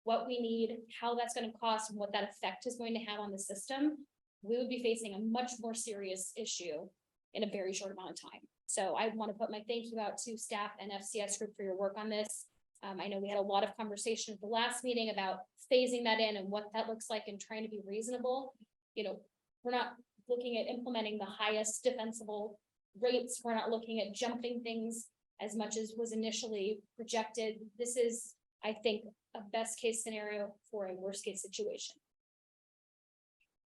what we need, how that's going to cost, and what that effect is going to have on the system, we would be facing a much more serious issue in a very short amount of time. So I want to put my thank you out to staff and FCS group for your work on this. I know we had a lot of conversation at the last meeting about phasing that in and what that looks like and trying to be reasonable. We're not looking at implementing the highest defensible rates. We're not looking at jumping things as much as was initially projected. This is, I think, a best case scenario for a worst case situation.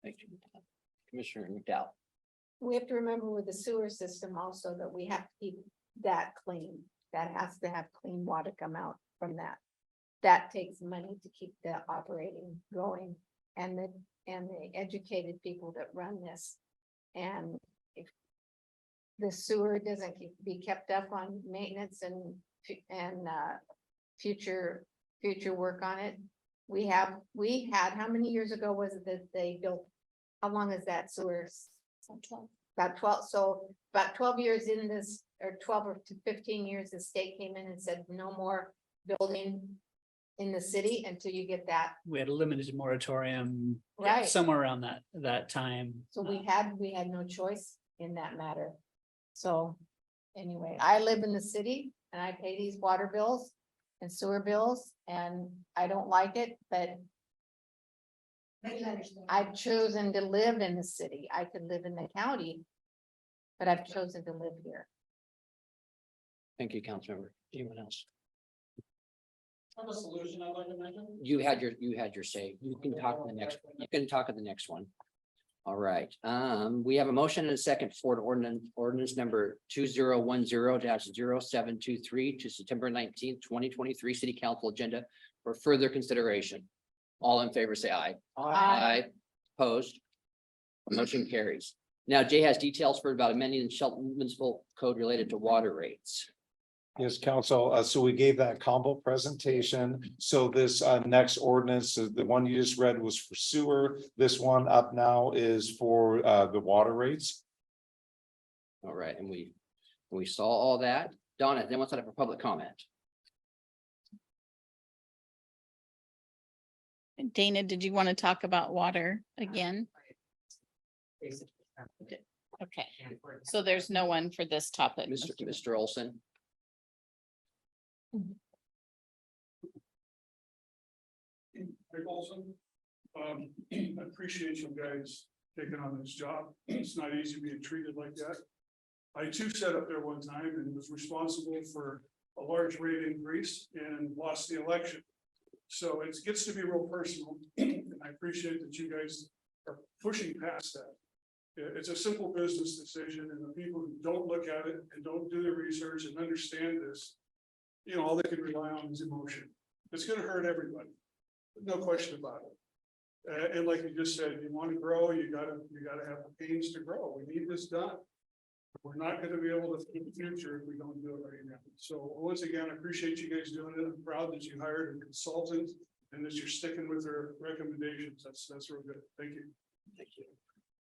Thank you. Commissioner McDowell. We have to remember with the sewer system also that we have to keep that clean. That has to have clean water come out from that. That takes money to keep the operating going, and the educated people that run this. And if the sewer doesn't be kept up on maintenance and future work on it. We had, how many years ago was it that they built? How long is that sewer? About 12. So about 12 years in this, or 12 or to 15 years, the state came in and said, no more building in the city until you get that. We had a limited moratorium. Right. Somewhere around that time. So we had no choice in that matter. So anyway, I live in the city and I pay these water bills and sewer bills, and I don't like it, but I've chosen to live in the city. I could live in the county, but I've chosen to live here. Thank you, Councilmember. Anyone else? I have a solution I'd like to mention. You had your say. You can talk in the next, one. All right, we have a motion and a second for ordinance number 2010-0723 to September 19th, 2023 City Council agenda for further consideration. All in favor, say aye. Aye. Opposed? Motion carries. Now Jay has details for about amending the Shelton Municipal Code related to water rates. Yes, council. So we gave that combo presentation. So this next ordinance, the one you just read was for sewer. This one up now is for the water rates. All right, and we saw all that. Donna, then what's that for public comment? Dana, did you want to talk about water again? Okay, so there's no one for this topic. Mr. Olson. Rick Olson, I appreciate you guys taking on this job. It's not easy being treated like that. I too sat up there one time and was responsible for a large rate increase and lost the election. So it gets to be real personal, and I appreciate that you guys are pushing past that. It's a simple business decision, and the people who don't look at it and don't do the research and understand this, you know, all they can rely on is emotion. It's gonna hurt everybody, no question about it. And like you just said, you want to grow, you gotta have the pains to grow. We need this done. We're not gonna be able to in the future if we don't do it right now. So once again, I appreciate you guys doing it. I'm proud that you hired a consultant and that you're sticking with their recommendations. That's real good. Thank you. Thank you.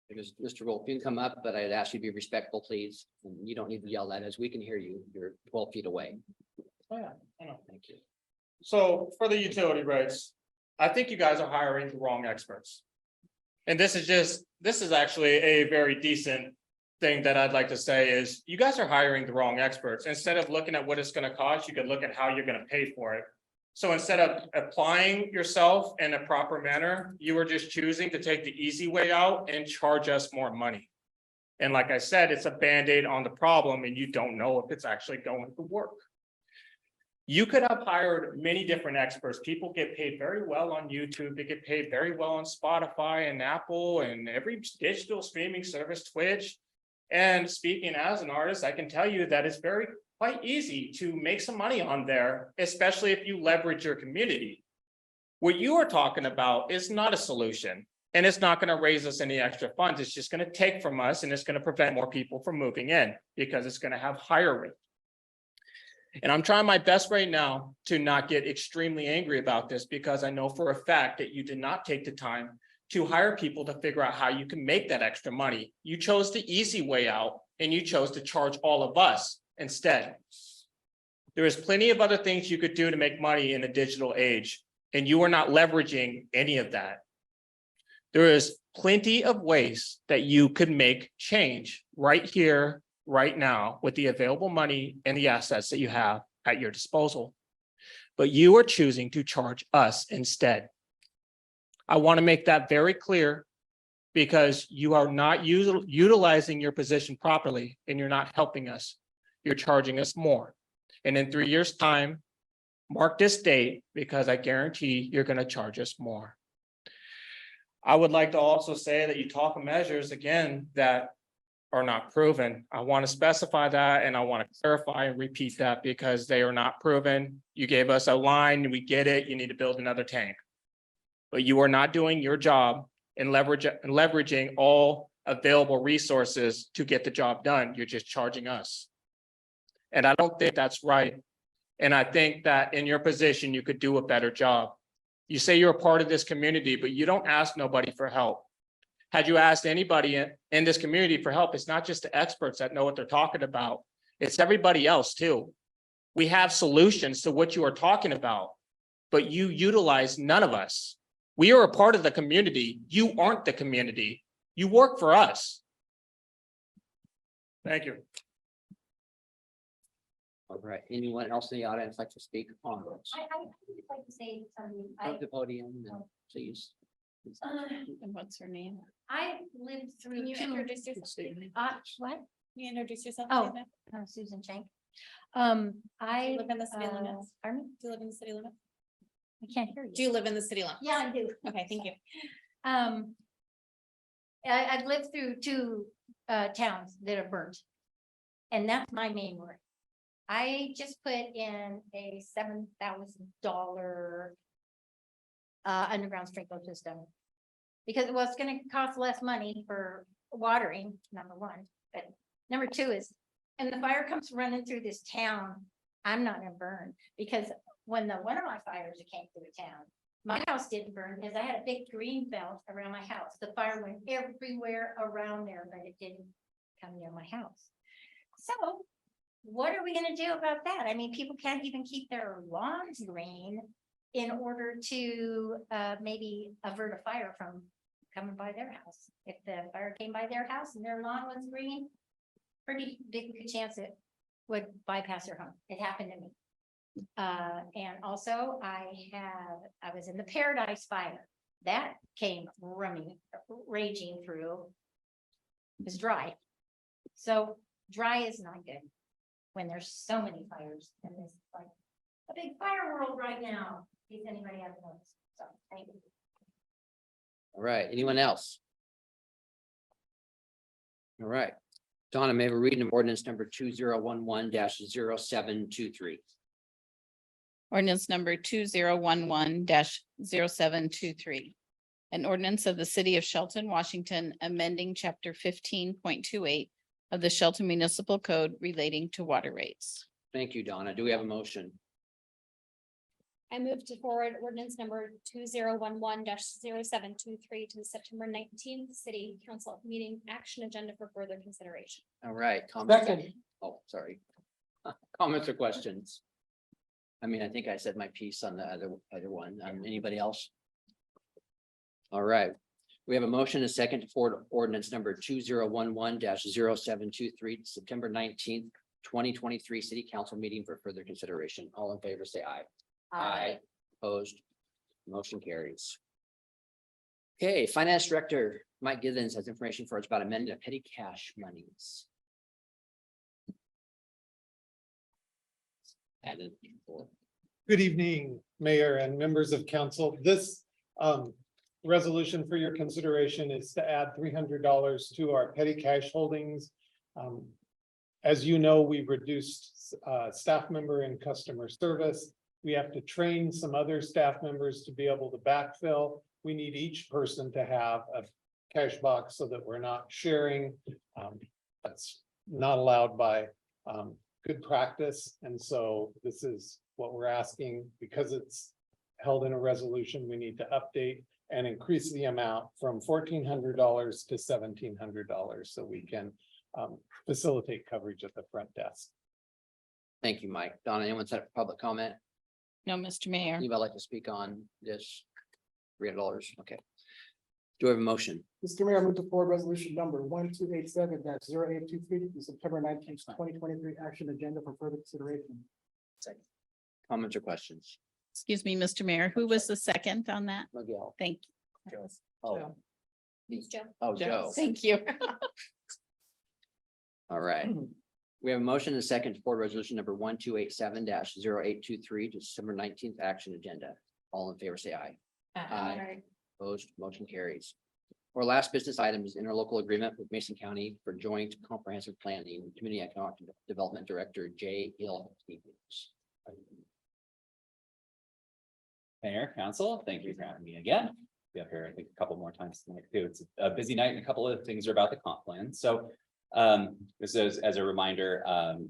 Because Mr. Wolf, you can come up, but I'd ask you to be respectful, please. And you don't need to yell at us. We can hear you. You're 12 feet away. Oh, yeah, I know. Thank you. So for the utility rates, I think you guys are hiring the wrong experts. And this is actually a very decent thing that I'd like to say is you guys are hiring the wrong experts. Instead of looking at what it's going to cost, you could look at how you're going to pay for it. So instead of applying yourself in a proper manner, you were just choosing to take the easy way out and charge us more money. And like I said, it's a Band-Aid on the problem and you don't know if it's actually going to work. You could have hired many different experts. People get paid very well on YouTube. They get paid very well on Spotify and Apple and every digital streaming service, Twitch. And speaking as an artist, I can tell you that it's quite easy to make some money on there, especially if you leverage your community. What you are talking about is not a solution, and it's not going to raise us any extra funds. It's just going to take from us, and it's going to prevent more people from moving in because it's going to have higher rate. And I'm trying my best right now to not get extremely angry about this because I know for a fact that you did not take the time to hire people to figure out how you can make that extra money. You chose the easy way out and you chose to charge all of us instead. There is plenty of other things you could do to make money in a digital age, and you are not leveraging any of that. There is plenty of ways that you could make change right here, right now, with the available money and the assets that you have at your disposal. But you are choosing to charge us instead. I want to make that very clear because you are not utilizing your position properly and you're not helping us. You're charging us more. And in 3 years' time, mark this date because I guarantee you're going to charge us more. I would like to also say that you talk of measures again that are not proven. I want to specify that and I want to clarify and repeat that because they are not proven. You gave us a line, we get it, you need to build another tank. But you are not doing your job in leveraging all available resources to get the job done. You're just charging us. And I don't think that's right. And I think that in your position, you could do a better job. You say you're a part of this community, but you don't ask nobody for help. Had you asked anybody in this community for help, it's not just the experts that know what they're talking about. It's everybody else too. We have solutions to what you are talking about, but you utilize none of us. We are a part of the community. You aren't the community. You work for us. Thank you. All right. Anyone else in the audience like to speak on this? I would like to say something. Come to the podium, and please. And what's her name? I lived through. Can you introduce yourself? What? Can you introduce yourself? Oh, Susan? Susan Shank. Do I. you live in the city limits? Pardon me? Do you live in the city limits? I can't hear you. Do you live in the city limits? Yeah, I do. Okay, thank you. I've lived through two towns that are burnt. And that's my main worry. I just put in a $7,000 underground sprinkler system. Because well, it's gonna cost less money for watering, number one, but number two is, and the fire comes running through this town, I'm not gonna burn, because when one of my fires that came through the town, my house didn't burn because I had a big green belt around my house. The fire went everywhere around there, but it didn't come near my house. So what are we gonna do about that? I mean, people can't even keep their lawns green in order to maybe avert a fire from coming by their house. If the fire came by their house and their lawn was green, pretty big chance it would bypass their home. It happened to me. And also I was in the Paradise Fire. that came raging through. Is dry. So dry is not good when there's so many fires and it's like a big fire world right now. If anybody has noticed, so thank you. All right, anyone else? All right, Donna, may I have a reading of ordinance number 2011-0723? Ordinance number 2011-0723. An ordinance of the city of Shelton, Washington, amending chapter 15.28 of the Shelton Municipal Code relating to water rates. Thank you, Donna. Do we have a motion? I move to forward ordinance number 2011-0723 to the September 19th city council meeting action agenda for further consideration. All right. comments? Second. Oh, sorry. Comments or questions? I mean, I think I said my piece on the other one. Anybody else? All right. We have a motion, a second to forward ordinance number 2011-0723, September 19th, 2023 city council meeting for further consideration. All in favor, say aye. Aye. Opposed? Motion carries. Okay, Finance Director Mike Githens has information for us about amending the petty cash monies. Good evening, Mayor and members of council. This resolution for your consideration is to add $300 to our petty cash holdings. As you know, we've reduced staff member and customer service. We have to train some other staff members to be able to backfill. We need each person to have a cash box so that we're not sharing. That's not allowed by good practice. And so this is what we're asking, because it's held in a resolution, we need to update and increase the amount from $1,400 to $1,700 so we can facilitate coverage at the front desk. Thank you, Mike. Donna, anyone set up public comment? No, Mr. Mayor. Anybody like to speak on this? $300, okay. Do I have a motion? Mr. Mayor, I move to forward resolution number 1287-0823 to September 19th, 2023 action agenda for further consideration. Comments or questions? Excuse me, Mr. Mayor, who was the second on that? Miguel. Thank Oh, Who's Joe? oh, you. Joe. Thank you. All right. We have a motion and a second to forward resolution number 1287-0823 to December 19th action agenda. All in favor, say aye. Aye. Opposed, motion carries. Our last business item is interlocal agreement with Mason County for joint comprehensive planning, Community Economic Development Director Jay Hill. Mayor, council, thank you for having me again. Be up here, I think, a couple more times tonight too. It's a busy night and a couple of things are about the comp plan. So this is as a reminder,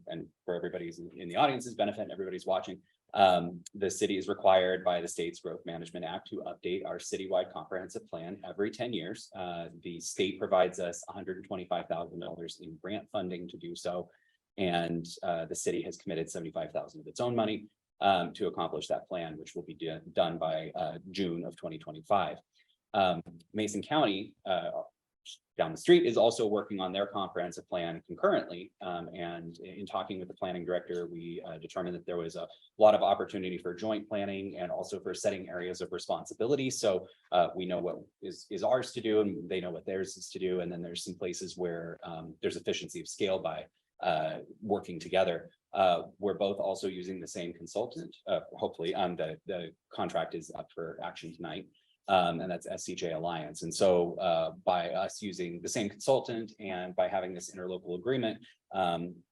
and for everybody's in the audience's benefit and everybody's watching. The city is required by the state's Growth Management Act to update our citywide comprehensive plan every 10 years. The state provides us $125,000 in grant funding to do so. And the city has committed $75,000 of its own money to accomplish that plan, which will be done by June of 2025. Mason County down the street is also working on their comprehensive plan concurrently. And in talking with the planning director, we determined that there was a lot of opportunity for joint planning and also for setting areas of responsibility. So we know what is ours to do and they know what theirs is to do. And then there's some places where there's efficiency of scale by working together. We're both also using the same consultant, hopefully, the contract is up for action tonight. And that's SCJ Alliance. And so by us using the same consultant and by having this interlocal agreement,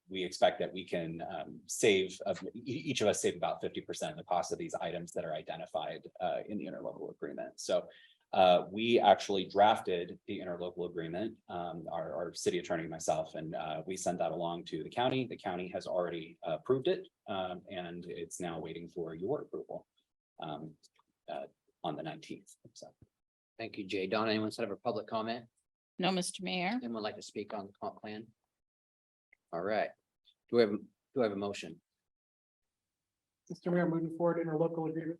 we expect that we can save, each of us save about 50% of the cost of these items that are identified in the interlocal agreement. So we actually drafted the interlocal agreement, our city attorney and myself, and we sent that along to the county. The county has already approved it, and it's now waiting for your approval on the 19th. So. Thank you, Jay. Donna, anyone set up a public comment? No, Mr. Mayor. Anyone like to speak on the comp plan? All right. Do I have a motion? Mr. Mayor, moving forward interlocal agreement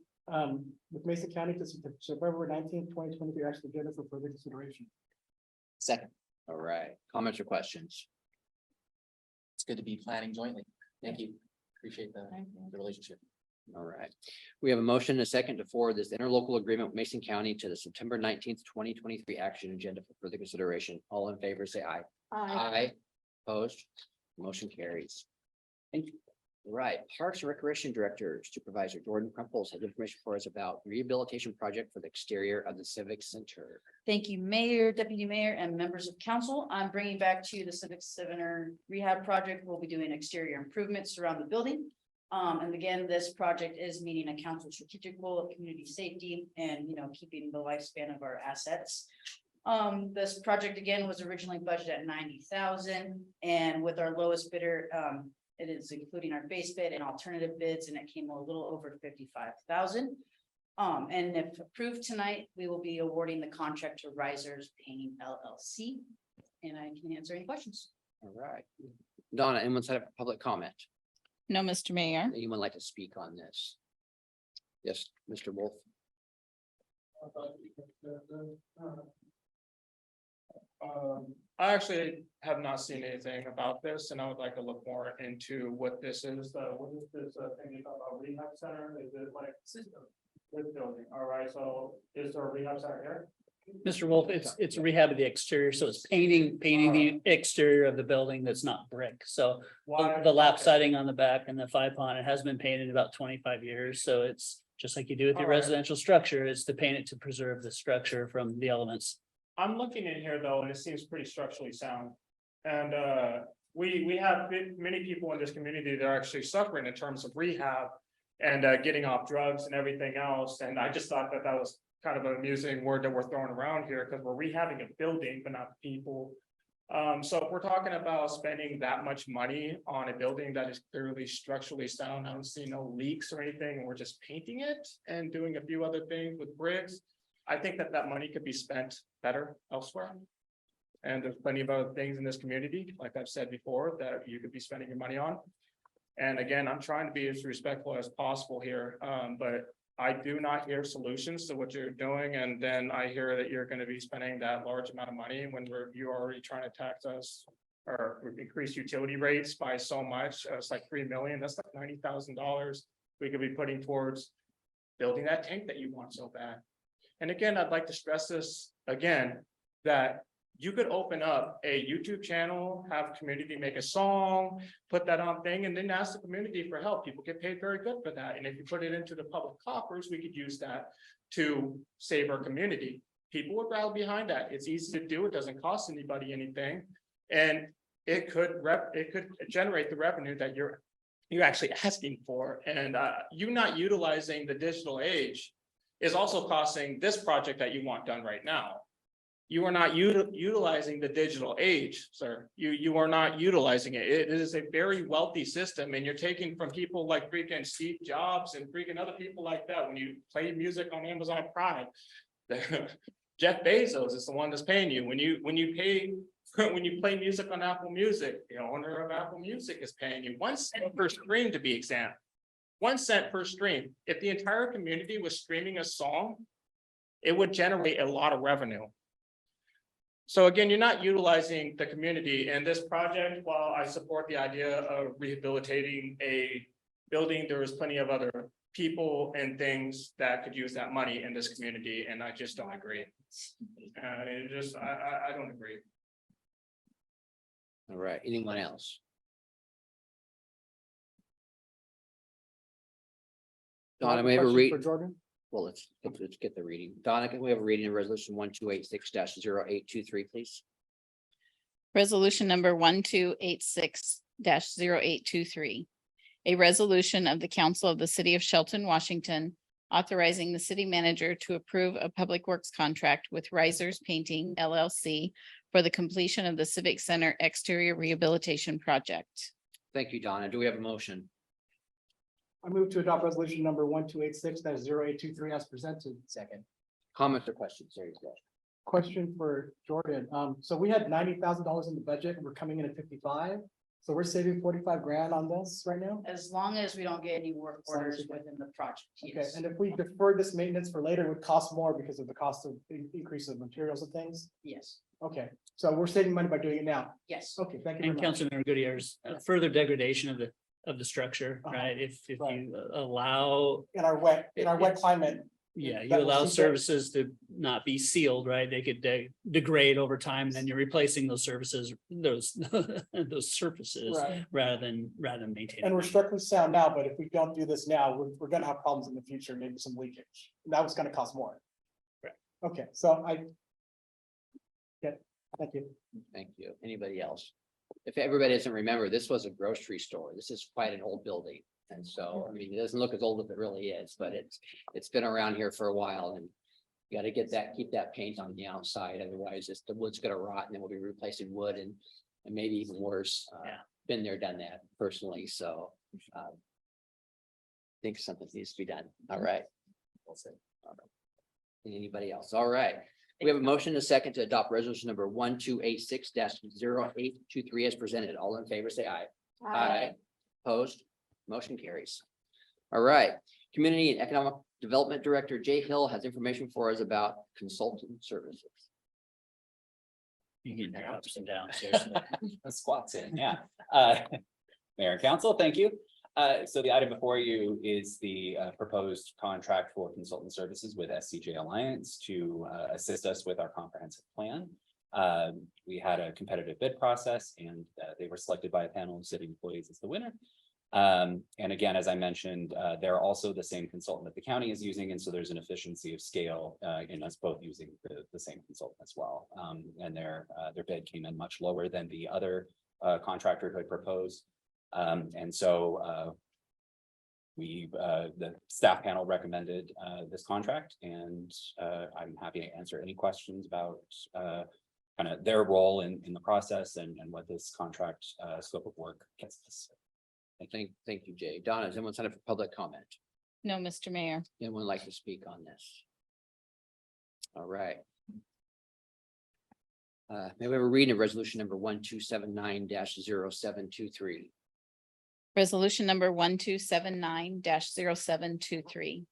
with Mason County to September 19th, 2023 action agenda for further consideration. Second. All right. Comments or questions? It's good to be planning jointly. Thank you. Appreciate the relationship. All right. We have a motion and a second to forward this interlocal agreement with Mason County to the September 19th, 2023 action agenda for further consideration. All in favor, say aye. Aye. Opposed? Motion carries. Thank you. All right, Parks and Recreation Director Supervisor Jordan Crumples has information for us about rehabilitation project for the exterior of the Civic Center. Thank you, Mayor, Deputy Mayor, and members of council. I'm bringing back to you the Civic Center rehab project. We'll be doing exterior improvements around the building. And again, this project is meeting a council strategic goal of community safety and, keeping the lifespan of our assets. This project again was originally budgeted at 90,000, and with our lowest bidder, it is including our base bid and alternative bids, and it came a little over 55,000. And if approved tonight, we will be awarding the contract to Risers Painting LLC. And I can answer any questions. All right. Donna, anyone set up a public comment? No, Mr. Mayor. Anyone like to speak on this? Yes, Mr. Wolf. I actually have not seen anything about this, and I would like to look more into what this is. What is this thing you talk about rehab center? Is it like this building? All right, so is there a rehab center here? Mr. Wolf, it's rehab of the exterior, so it's painting the exterior of the building that's not brick. So the lap siding on the back and the 5-pon, it has been painted about 25 years. So it's just like you do with your All right. residential structure, is to paint it to preserve the structure from the elements. I'm looking in here though, and it seems pretty structurally sound. And we have many people in this community that are actually suffering in terms of rehab and getting off drugs and everything else. And I just thought that was kind of an amusing word that we're throwing around here, because we're rehabbing a building, but not people. So if we're talking about spending that much money on a building that is clearly structurally sound, I don't see no leaks or anything, and we're just painting it and doing a few other things with bricks. I think that money could be spent better elsewhere. And there's plenty of other things in this community, like I've said before, that you could be spending your money on. And again, I'm trying to be as respectful as possible here, but I do not hear solutions to what you're doing. And then I hear that you're going to be spending that large amount of money when you're already trying to tax us or increase utility rates by so much. It's like 3 million. That's like $90,000 we could be putting towards building that tank that you want so bad. And again, I'd like to stress this again, that you could open up a YouTube channel, have community make a song, put that on thing, and then ask the community for help. People get paid very good for that. And if you put it into the public coffers, we could use that to save our community. People would rally behind that. It's easy to do. It doesn't cost anybody anything. And it could generate the revenue that you're actually asking for. And you not utilizing the digital age is also costing this project that you want done right now. You are not utilizing the digital age, sir. You are not utilizing it. It is a very wealthy system, and you're taking from people like freaking Steve Jobs and freaking other people like that. When you play music on Amazon Prime, Jeff Bezos is the one that's paying you. When you play music on Apple Music, the owner of Apple Music is paying you 1 cent per stream, to be exact. 1 cent per stream. If the entire community was streaming a song, it would generate a lot of revenue. So again, you're not utilizing the community. And this project, while I support the idea of rehabilitating a building, there is plenty of other people and things that could use that money in this community, and I just don't agree. I don't agree. All right, anyone else? Donna, may I have a Question read? for Jordan? Well, let's get the reading. Donna, can we have a reading of resolution 1286-0823, please? Resolution number 1286-0823. A resolution of the Council of the City of Shelton, Washington, authorizing the city manager to approve a public works contract with Risers Painting LLC for the completion of the Civic Center exterior rehabilitation project. Thank you, Donna. Do we have a motion? I move to adopt resolution number 1286-0823 as presented. Second. Comments or questions? There you go. Question for Jordan. So we had $90,000 in the budget and we're coming in at 55. So we're saving 45 grand on this right now? As long as we don't get any work As long as orders we- within the project. Okay, yes. and if we defer this maintenance for later, it would cost more because of the cost of increase of materials and things? Yes, Okay, so we're saving money by doing it now. yes. Okay, thank you very And much. Councilmember Gutierrez, further degradation of the of the structure, Uh-huh. right? If Right. you allow, In our wet climate. yeah, you that will allow keep it- services to not be sealed, right? They could degrade over time, and then you're replacing those services, those those surfaces Right. rather than maintaining. And we're strictly sound now, but if we don't do this now, we're gonna have problems in the future, maybe some leakage. And that was gonna cost more. Correct. Okay, so yeah, thank you. Thank you. Anybody else? If everybody doesn't remember, this was a grocery store. This is quite an old building. And so, I mean, it doesn't look as old as it really is, but it's been around here for a while and you gotta keep that paint on the outside. Otherwise, the wood's gonna rot and then we'll be replacing wood and maybe even worse. Yeah. Been there, done that personally, so. Think something needs to be done. All right. All right. Anybody else? All right. We have a motion and a second to adopt resolution number 1286-0823 as presented. All in favor, say aye. Opposed? Motion carries. All right. Community and Economic Development Director Jay Hill has information for us about consultant services. You get your ups and downs. seriously. Squats in, yeah. Mayor and council, thank you. So the item before you is the proposed contract for consultant services with SCJ Alliance to assist us with our comprehensive plan. We had a competitive bid process and they were selected by a panel of city employees as the winner. And again, as I mentioned, they're also the same consultant that the county is using, and so there's an efficiency of scale in us both using the same consultant as well. And their bid came in much lower than the other contractor who had proposed. And so the staff panel recommended this contract, and I'm happy to answer any questions about kind of their role in the process and what this contract scope of work gets us. Thank you, Jay. Donna, does anyone sign up for public comment? No, Mr. Mayor. Anyone like to speak on this? All right. May we have a reading of resolution number 1279-0723? Resolution number 1279-0723.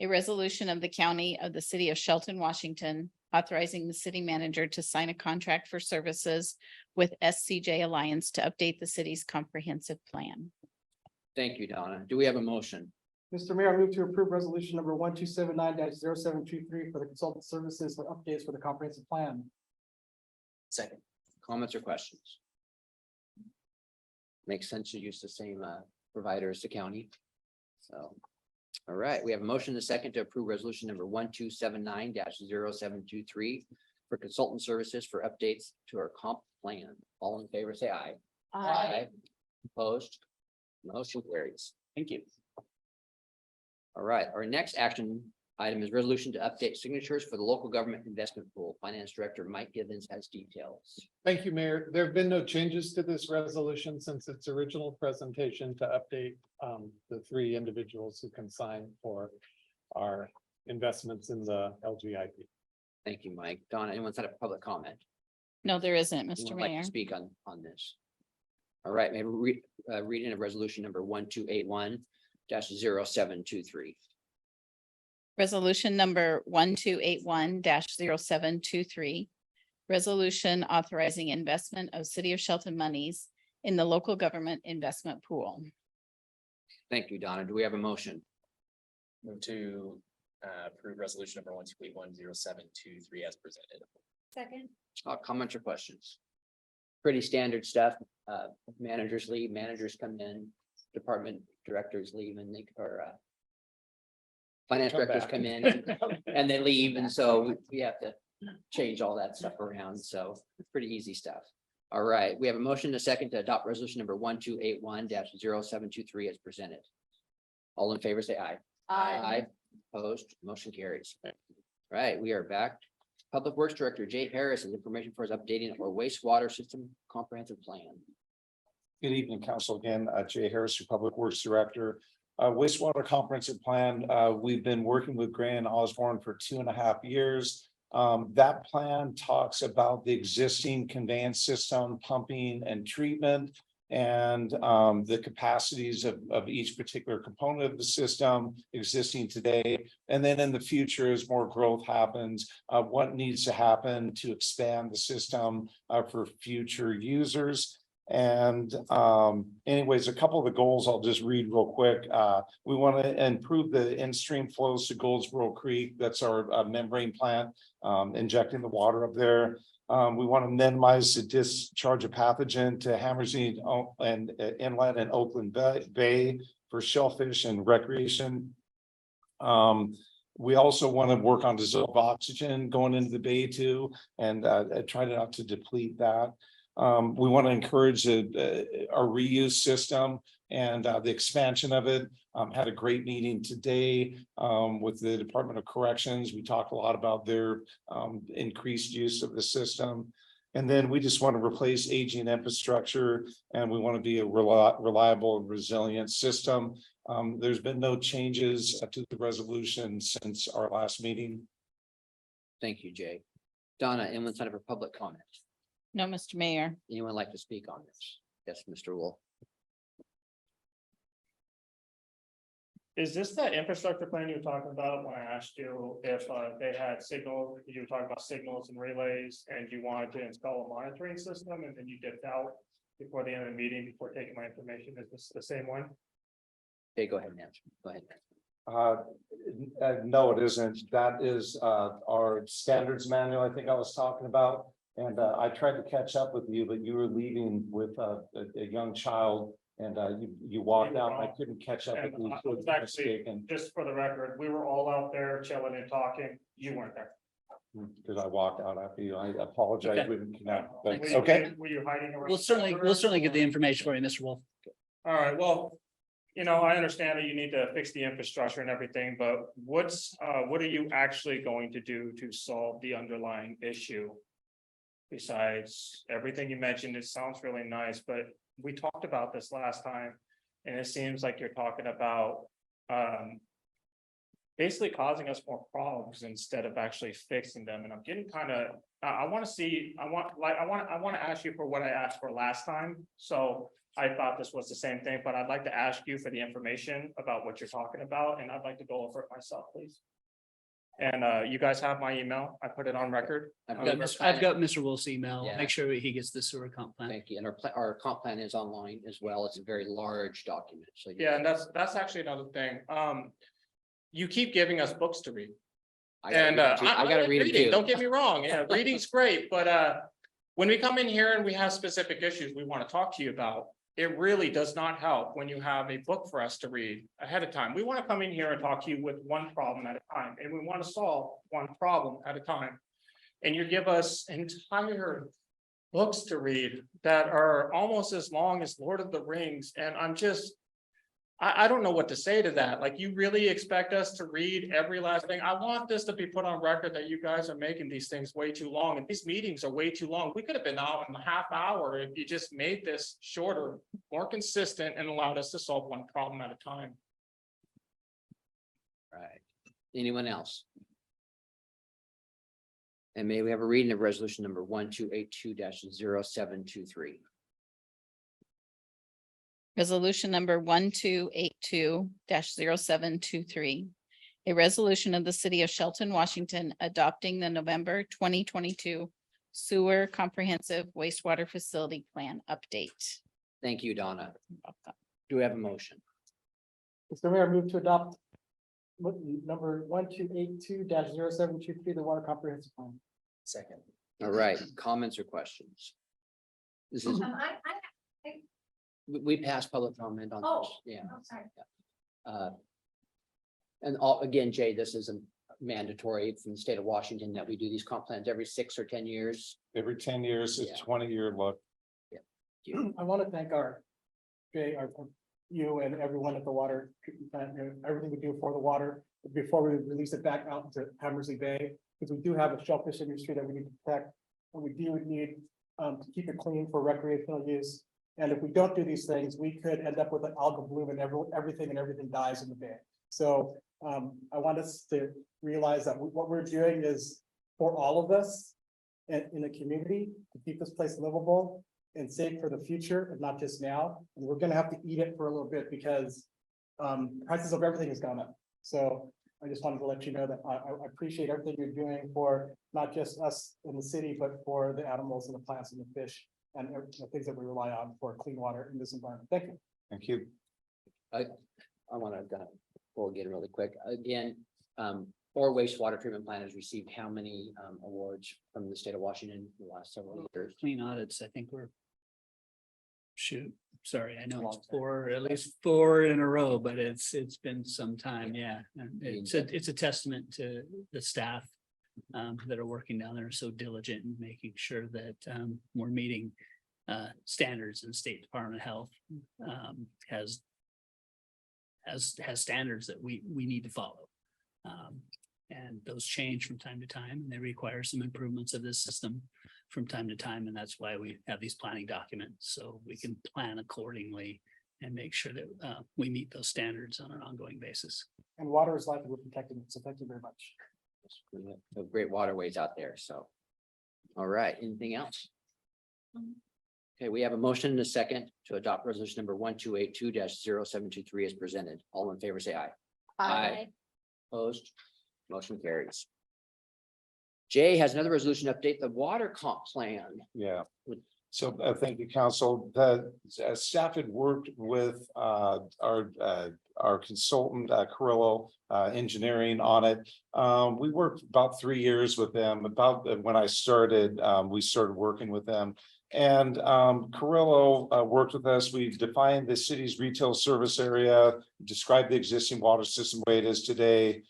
A resolution of the county of the city of Shelton, Washington, authorizing the city manager to sign a contract for services with SCJ Alliance to update the city's comprehensive plan. Thank you, Donna. Do we have a motion? Mr. Mayor, I move to approve resolution number 1279-0723 for the consultant services for updates for the comprehensive plan. Second. Comments or questions? Makes sense to use the same provider as the county. So, all right, we have a motion and a second to approve resolution number 1279-0723 for consultant services for updates to our comp plan. All in favor, say aye. Opposed? Motion carries. Thank you. All right, our next action item is resolution to update signatures for the local government investment pool. Finance Director Mike Givens has details. Thank you, Mayor. There have been no changes to this resolution since its original presentation to update the three individuals who can sign for our investments in the LGIP. Thank you, Mike. Donna, anyone set up public comment? No, there isn't, Mr. Anyone like Mayor. to speak on this? All right, maybe reading of resolution number 1281-0723. Resolution number 1281-0723. Resolution authorizing investment of City of Shelton monies in the local government investment pool. Thank you, Donna. Do we have a motion? Move to approve resolution number 1281-0723 as presented. Second. Comments or questions? Pretty standard stuff. Managers leave, managers come in, department directors leave and finance Come directors back. come in and they leave. And so we have to change all that stuff around. So it's pretty easy stuff. All right, we have a motion and a second to adopt resolution number 1281-0723 as presented. All in favor, say aye. Aye. Opposed, motion carries. All right, we are back. Public Works Director Jay Harris has information for us updating our wastewater system comprehensive plan. Good evening, council. Again, Jay Harris, your Public Works Director. Wastewater comprehensive plan, we've been working with Grant Osborne for 2.5 years. That plan talks about the existing conveyance system, pumping and treatment, and the capacities of each particular component of the system existing today. And then in the future, as more growth happens, what needs to happen to expand the system for future users. And anyways, a couple of the goals I'll just read real quick. We want to improve the in-stream flows to Goldsboro Creek. That's our membrane plant, injecting the water up there. We want to minimize the discharge of pathogen to Hammersmith and Inlet and Oakland Bay for shellfish and recreation. We also want to work on dissolved oxygen going into the bay too, and try not to deplete that. We want to encourage our reuse system and the expansion of it. Had a great meeting today with the Department of Corrections. We talked a lot about their increased use of the system. And then we just want to replace aging infrastructure, and we want to be a reliable and resilient system. There's been no changes to the resolution since our last meeting. Thank you, Jay. Donna, anyone sign up for public comment? No, Mr. Mayor. Anyone like to speak on this? Yes, Mr. Wolf. Is this the infrastructure plan you were talking about when I asked you if they had signal, you were talking about signals and relays and you wanted to install a monitoring system and then you dipped out before the end of the meeting, before taking my information? Is this the same one? Okay, go ahead and answer. Go ahead. No, it isn't. That is our standards manual I think I was talking about. And I tried to catch up with you, but you were leaving with a young child and you walked out. I couldn't catch up with you. I was actually, just for the record, we were all out there chilling and talking. You weren't there. Because I walked out after you. I apologize. Okay. We didn't connect, but Were you- okay. Were you hiding? around? We'll certainly get the information for you, Mr. Wolf. All right, well, you know, I understand that you need to fix the infrastructure and everything, but what are you actually going to do to solve the underlying issue? Besides everything you mentioned, it sounds really nice, but we talked about this last time. And it seems like you're talking about basically causing us more problems instead of actually fixing them. And I'm getting kind of, I want to ask you for what I asked for last time. So I thought this was the same thing, but I'd like to ask you for the information about what you're talking about, and I'd like to go over it myself, please. And you guys have my email. I put it on record. I've got Mr. Wolf's email. Yeah. Make sure he gets the sewer comp plan. Thank you. And our comp plan is online as well. It's a very large document. So Yeah, and that's actually another thing. You keep giving us books to read. I gotta read it too. Don't get me wrong. Yeah, reading's great, but when we come in here and we have specific issues we want to talk to you about, it really does not help when you have a book for us to read ahead of time. We want to come in here and talk to you with one problem at a time, and we want to solve one problem at a time. And you give us entire books to read that are almost as long as Lord of the Rings, and I don't know what to say to that. Like, you really expect us to read every last thing? I want this to be put on record that you guys are making these things way too long, and these meetings are way too long. We could have been out in a half hour if you just made this shorter, more consistent, and allowed us to solve one problem at a time. Right. Anyone else? And may we have a reading of resolution number 1282-0723. Resolution number 1282-0723. A resolution of the city of Shelton, Washington, adopting the November 2022 sewer comprehensive wastewater facility plan update. Thank you, Donna. Do we have a motion? Mr. Mayor, move to adopt number 1282-0723, the water comprehensive plan. Second. All right, comments or questions? This is, we passed public comment on Oh. this, yeah. I'm sorry. And again, Jay, this isn't mandatory from the state of Washington that we do these comp plans every 6 or 10 years. Every 10 years, Yeah. it's 20-year look. I want to thank you and everyone at the water treatment plant, everything we do for the water before we release it back out into Hammersmith Bay, because we do have a shellfish industry that we need to protect. And we do need to keep it clean for recreational use. And if we don't do these things, we could end up with an algal bloom and everything dies in the bay. So I want us to realize that what we're doing is for all of us in the community to keep this place livable and safe for the future and not just now. And we're gonna have to eat it for a little bit because prices of everything has gone up. So I just wanted to let you know that I appreciate everything you're doing for not just us in the city, but for the animals and the plants and the fish and the things that we rely on for clean water in this environment. Thank you. Thank you. I want to, we'll get really quick. Again, our wastewater treatment plant has received how many awards from the state of Washington in the last several years? Clean audits, I think we're. Shoot, sorry, I know it's four, at least four in a row, but it's been some time, yeah. And it's a testament to the staff. That are working down there so diligent in making sure that we're meeting standards, and State Department of Health has standards that we need to follow. And those change from time to time, and they require some improvements of this system from time to time, and that's why we have these planning documents, so we can plan accordingly and make sure that we meet those standards on an ongoing basis. And water is life, and we're protecting it, so thank you very much. We have great waterways out there, so. All right, anything else? Okay, we have a motion and a second to adopt resolution number 1282-0723 as presented. All in favor, say aye. Aye. Opposed, motion carries. Jay has another resolution update, the water comp plan. Yeah, so thank you, council. The staff had worked with our consultant, Carrillo Engineering on it. We worked about 3 years with them. About when I started, we started working with them. And Carrillo worked with us. We've defined the city's retail service area, described the existing water system the way it is today.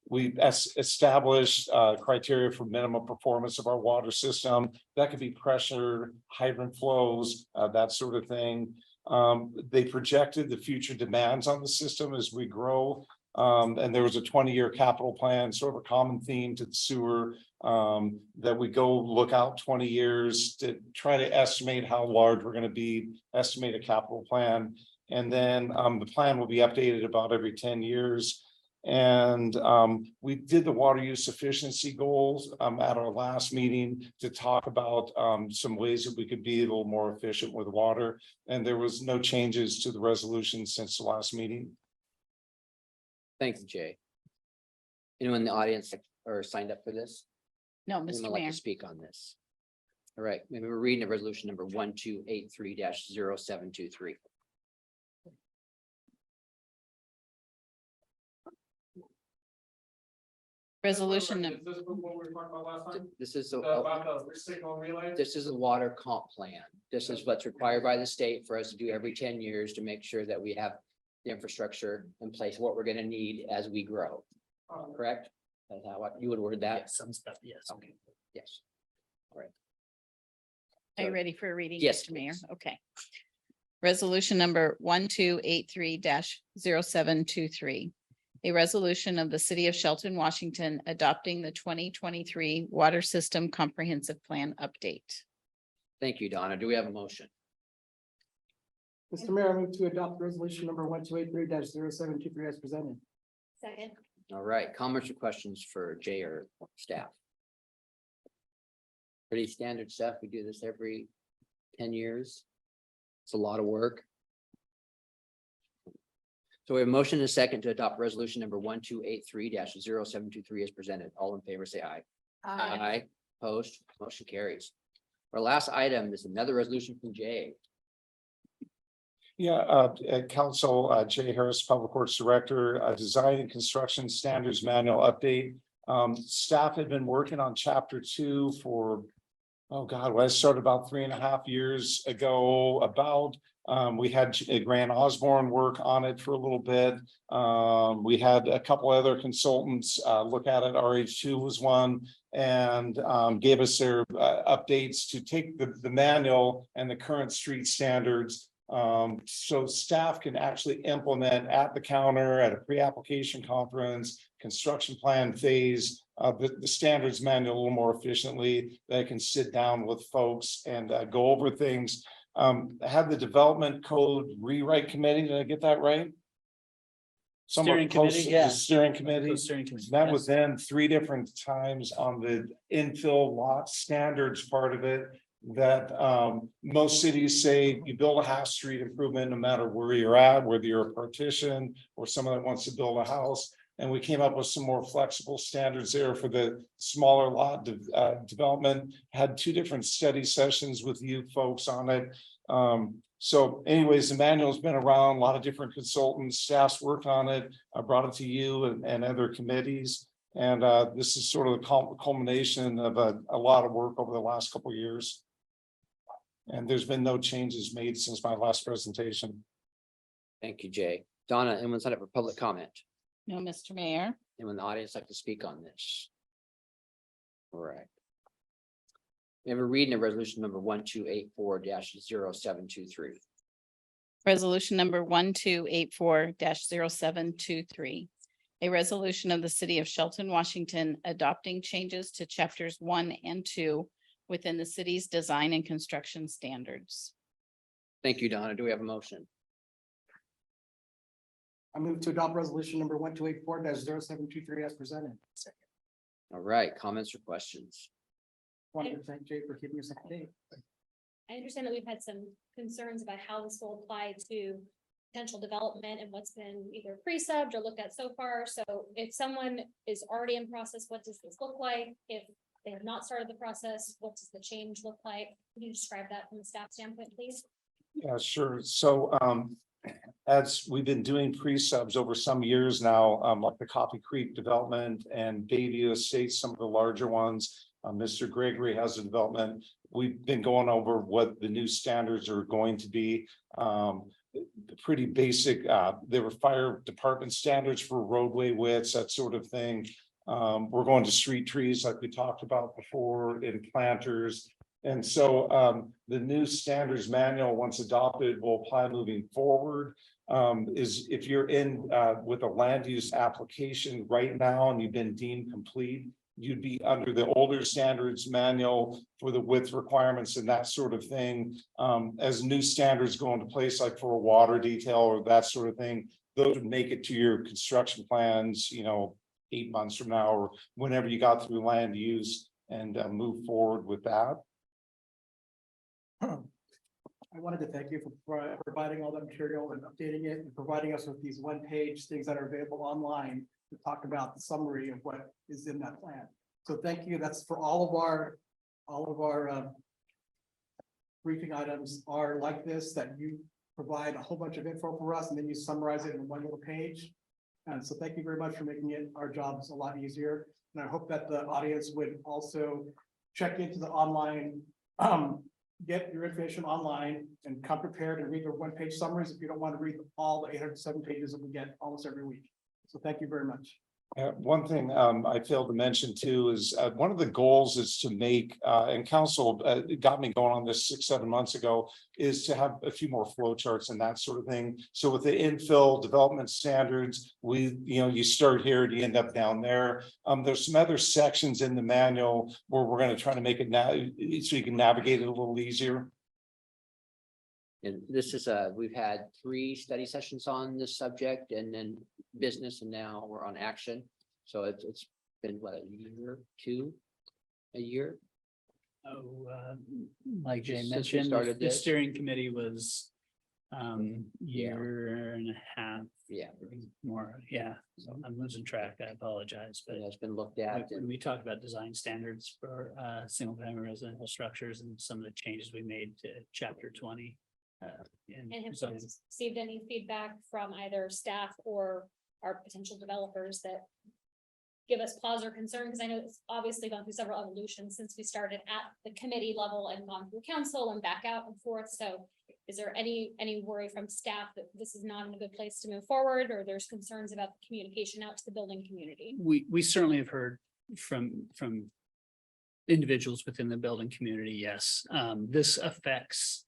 We established criteria for minimum performance of our water system. That could be pressure, hydrant flows, that sort of thing. They projected the future demands on the system as we grow. And there was a 20-year capital plan, sort of a common theme to the sewer, that we go look out 20 years to try to estimate how large we're going to be, estimate a capital plan. And then the plan will be updated about every 10 years. And we did the water use efficiency goals at our last meeting to talk about some ways that we could be a little more efficient with water. And there was no changes to the resolution since the last meeting. Thanks, Jay. Anyone in the audience or signed up for this? No, Anyone Mr. like Mayor. to speak on this? All right, maybe we're reading the resolution number 1283-0723. Resolution. Is this what we were talking about last time? This is a About the signal relay? This is a water comp plan. This is what's required by the state for us to do every 10 years to make sure that we have the infrastructure in place, what we're gonna need as we grow, correct? That's how you would word that? Some stuff, yes. Okay, yes. All right. Are you ready for a reading? Yes, Mr. Mayor? please. Okay. Resolution number 1283-0723. A resolution of the city of Shelton, Washington, adopting the 2023 Water System Comprehensive Plan update. Thank you, Donna. Do we have a motion? Mr. Mayor, I move to adopt resolution number 1283-0723 as presented. Second. All right, comments or questions for Jay or staff? Pretty standard stuff. We do this every 10 years. It's a lot of work. So we have a motion and a second to adopt resolution number 1283-0723 as presented. All in favor, say aye. Aye. Opposed, motion carries. Our last item is another resolution from Jay. Yeah, Council Jay Harris, Public Works Director, Design and Construction Standards Manual Update. Staff had been working on Chapter 2 for, oh God, well, I started about 3.5 years ago. We had Grant Osborne work on it for a little bit. We had a couple other consultants look at it. RH2 was one, and gave us their updates to take the manual and the current street standards. So staff can actually implement at the counter, at a pre-application conference, construction plan phase, the standards manual a little more efficiently. They can sit down with folks and go over things. Have the development code rewrite committee. Did I get that right? Steering committee, yeah. The steering committee. Steering committee, That yes. was in 3 different times on the infill lot standards part of it. That most cities say you build a half street improvement no matter where you're at, whether you're a partition or someone that wants to build a house. And we came up with some more flexible standards there for the smaller lot development, had 2 different study sessions with you folks on it. So anyways, the manual's been around, a lot of different consultants, staffs worked on it. I brought it to you and other committees. And this is sort of the culmination of a lot of work over the last couple of years. And there's been no changes made since my last presentation. Thank you, Jay. Donna, anyone signed up for public comment? No, Mr. Mayor. Anyone in the audience like to speak on this? All right. We have a reading of resolution number 1284-0723. Resolution number 1284-0723. A resolution of the city of Shelton, Washington, adopting changes to chapters 1 and 2 within the city's design and construction standards. Thank you, Donna. Do we have a motion? I move to adopt resolution number 1284-0723 as presented. All right, comments or questions? Wanted to thank Jay for keeping us up to date. I understand that we've had some concerns about how this will apply to potential development and what's been either pre-subbed or looked at so far. So if someone is already in process, what does this look like? If they have not started the process, what does the change look like? Can you describe that from a staff standpoint, please? Yeah, sure. So as we've been doing pre-subs over some years now, like the Coffee Creek development and Bayview Estates, some of the larger ones. Mr. Gregory has a development. We've been going over what the new standards are going to be. Pretty basic, there were fire department standards for roadway widths, that sort of thing. We're going to street trees like we talked about before, in planters. And so the new standards manual, once adopted, will apply moving forward. Is if you're in with a land use application right now and you've been deemed complete, you'd be under the older standards manual for the width requirements and that sort of thing. As new standards go into place, like for a water detail or that sort of thing, those would make it to your construction plans, 8 months from now, or whenever you got through land use and move forward with that. I wanted to thank you for providing all that material and updating it and providing us with these 1-page things that are available online to talk about the summary of what is in that plan. So thank you. That's for all of our briefing items are like this, that you provide a whole bunch of info for us and then you summarize it in one little page. And so thank you very much for making our jobs a lot easier. And I hope that the audience would also check into the online, get your information online and come prepared to read the 1-page summaries if you don't want to read all the 807 pages that we get almost every week. So thank you very much. One thing I failed to mention too is one of the goals is to make, and council got me going on this 6-7 months ago, is to have a few more flow charts and that sort of thing. So with the infill development standards, you start here and you end up down there. There's some other sections in the manual where we're going to try to make it now so you can navigate it a little easier. And this is we've had 3 study sessions on this subject and then business, and now we're on action. So it's been what, a year? Like Jay Since we mentioned, started the this. steering committee was year and a half. Yeah. More, yeah. So I'm losing track. I apologize, but That's been looked at. when we talked about design standards for single family residential structures and some of the changes we made to chapter 20. And have so we received any feedback from either staff or our potential developers that give us pause or concern? Because I know it's obviously gone through several evolutions since we started at the committee level and gone through council and back out and forth. So is there any worry from staff that this is not in a good place to move forward, or there's concerns about the communication out to the building community? we certainly have heard from individuals within the building community. Yes, this affects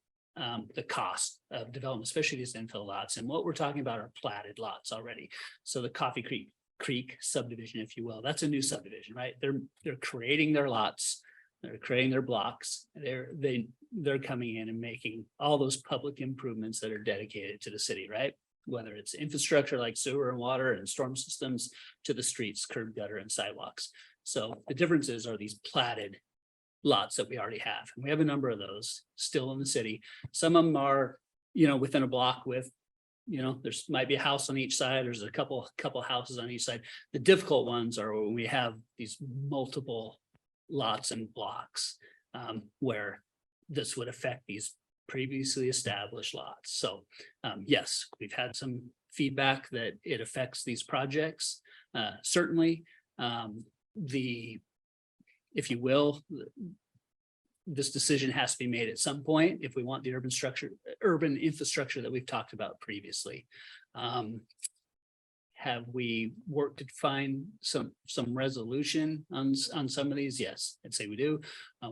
the cost of development, especially these infill lots. And what we're talking about are platted lots already. So the Coffee Creek subdivision, if you will, that's a new subdivision, right? They're creating their lots, they're creating their blocks. They're coming in and making all those public improvements that are dedicated to the city, right? Whether it's infrastructure like sewer and water and storm systems, to the streets, curb, gutter, and sidewalks. So the differences are these platted lots that we already have. And we have a number of those still in the city. Some of them are, within a block with you know, there's might be a house on each side, there's a couple houses on each side. The difficult ones are when we have these multiple lots and blocks, where this would affect these previously established lots. So, yes, we've had some feedback that it affects these projects. Certainly, if you will, this decision has to be made at some point if we want the urban infrastructure that we've talked about previously. Have we worked to find some resolution on some of these? Yes, I'd say we do.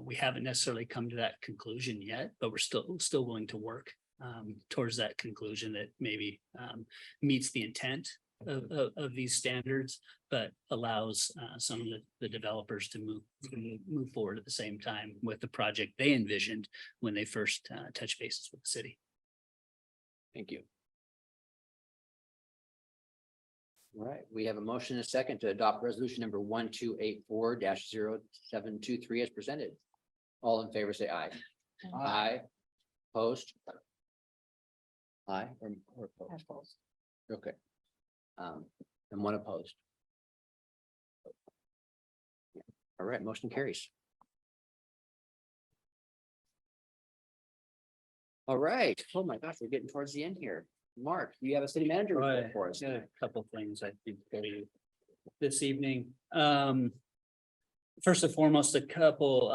We haven't necessarily come to that conclusion yet, but we're still willing to work towards that conclusion that maybe meets the intent of these standards, but allows some of the developers to move forward at the same time with the project they envisioned when they first touched bases with the city. Thank you. All right, we have a motion and a second to adopt resolution number 1284-0723 as presented. All in favor, say aye. Aye. Opposed? Aye or opposed? Okay. And one opposed. All right, motion carries. All right. Oh my gosh, we're getting towards the end here. Mark, you have a city manager report Right. for us. Got a couple of things I think for you this evening. First and foremost, a couple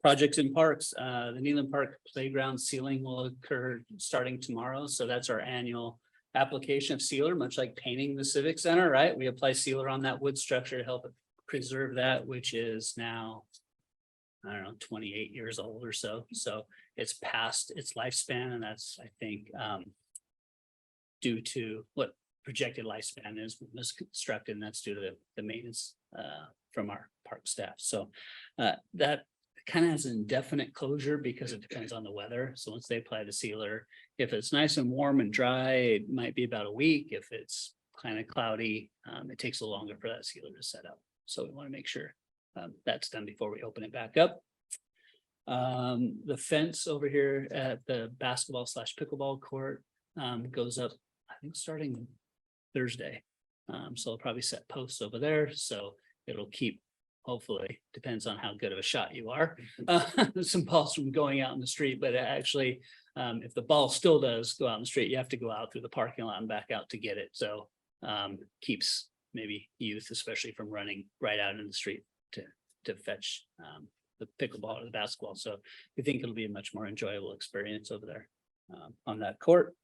projects in parks. The Neelan Park Playground sealing will occur starting tomorrow. So that's our annual application of sealer, much like painting the Civic Center, right? We apply sealer on that wood structure to help preserve that, which is now, I don't know, 28 years old or so. So it's past its lifespan, and that's, I think, due to what projected lifespan is misconstructed, and that's due to the maintenance from our park staff. So that kind of has an indefinite closure because it depends on the weather. So once they apply the sealer, if it's nice and warm and dry, it might be about a week. If it's kind of cloudy, it takes a little longer for that sealer to set up. So we want to make sure that's done before we open it back up. The fence over here at the basketball/pickleball court goes up, I think, starting Thursday. So I'll probably set posts over there. So it'll keep, hopefully, depends on how good of a shot you are, some balls from going out in the street. But actually, if the ball still does go out in the street, you have to go out through the parking lot and back out to get it. So keeps maybe youth, especially from running right out in the street to fetch the pickleball or the basketball. So we think it'll be a much more enjoyable experience over there on that court.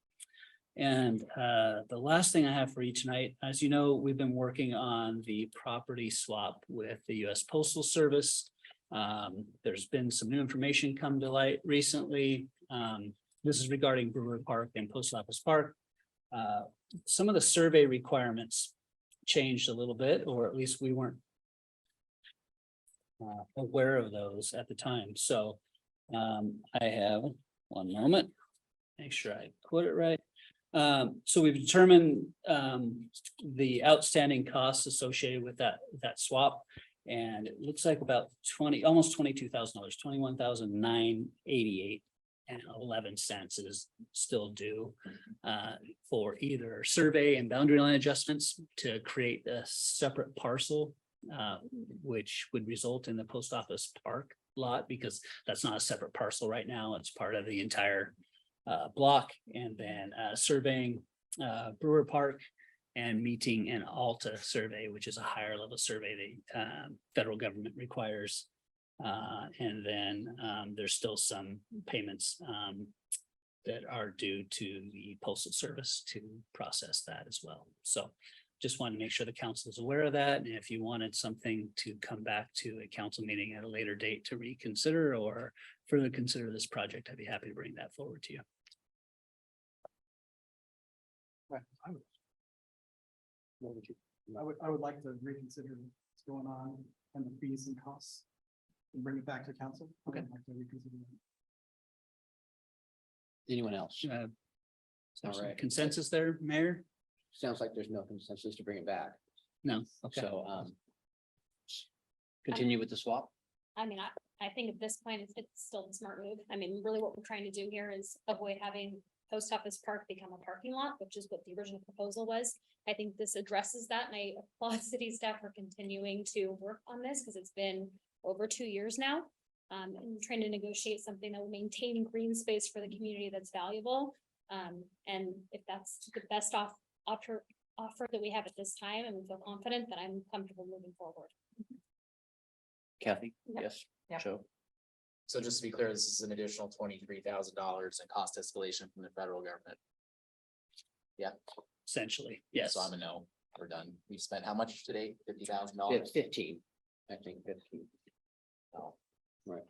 And the last thing I have for you tonight, as you know, we've been working on the property swap with the U.S. Postal Service. There's been some new information come to light recently. This is regarding Brewer Park and Post Office Park. Some of the survey requirements changed a little bit, or at least we weren't aware of those at the time. So I have one moment, make sure I quote it right. So we've determined the outstanding costs associated with that swap. And it looks like about almost $22,000, $21,988.11 is still due for either survey and boundary line adjustments to create a separate parcel, which would result in the post office park lot, because that's not a separate parcel right now. It's part of the entire block, and then surveying Brewer Park and meeting an Alta survey, which is a higher level survey the federal government requires. And then there's still some payments that are due to the Postal Service to process that as well. So just want to make sure the council is aware of that. And if you wanted something to come back to a council meeting at a later date to reconsider or further consider this project, I'd be happy to bring that forward to you. I would like to reconsider what's going on and the fees and costs and bring it back to council. Okay. I'd like to reconsider that. Anyone else? All right. Consensus there, Mayor? Sounds like there's no consensus to bring it back. No. Okay. So continue with the swap. I mean, I think at this point, it's still the smart move. I mean, really what we're trying to do here is avoid having Post Office Park become a parking lot, which is what the original proposal was. I think this addresses that, and I applaud city staff for continuing to work on this, because it's been over 2 years now. And trying to negotiate something that will maintain green space for the community that's valuable. And if that's the best offer that we have at this time, and we feel confident, that I'm comfortable moving forward. Kathy? Yep. Yes. Yep. Joe? So just to be clear, this is an additional $23,000 in cost escalation from the federal government. Yeah, Essentially, yes. so I'm a no, we're done. We've spent how much today? $50,000? 15, I think 15. Oh, right.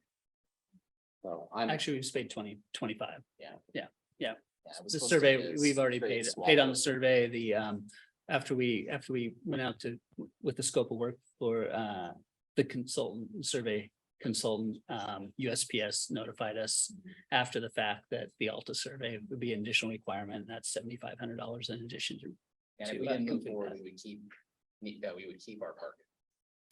So I'm. Actually, we paid 25. Yeah. Yeah. Yeah, it was The supposed to survey, be this we've already great paid on swallow. the survey, after we went out with the scope of work for, the survey consultant, USPS notified us after the fact that the Alta survey would be an additional requirement, and that's $7,500 in addition to. And if we didn't move forward, we would keep our park.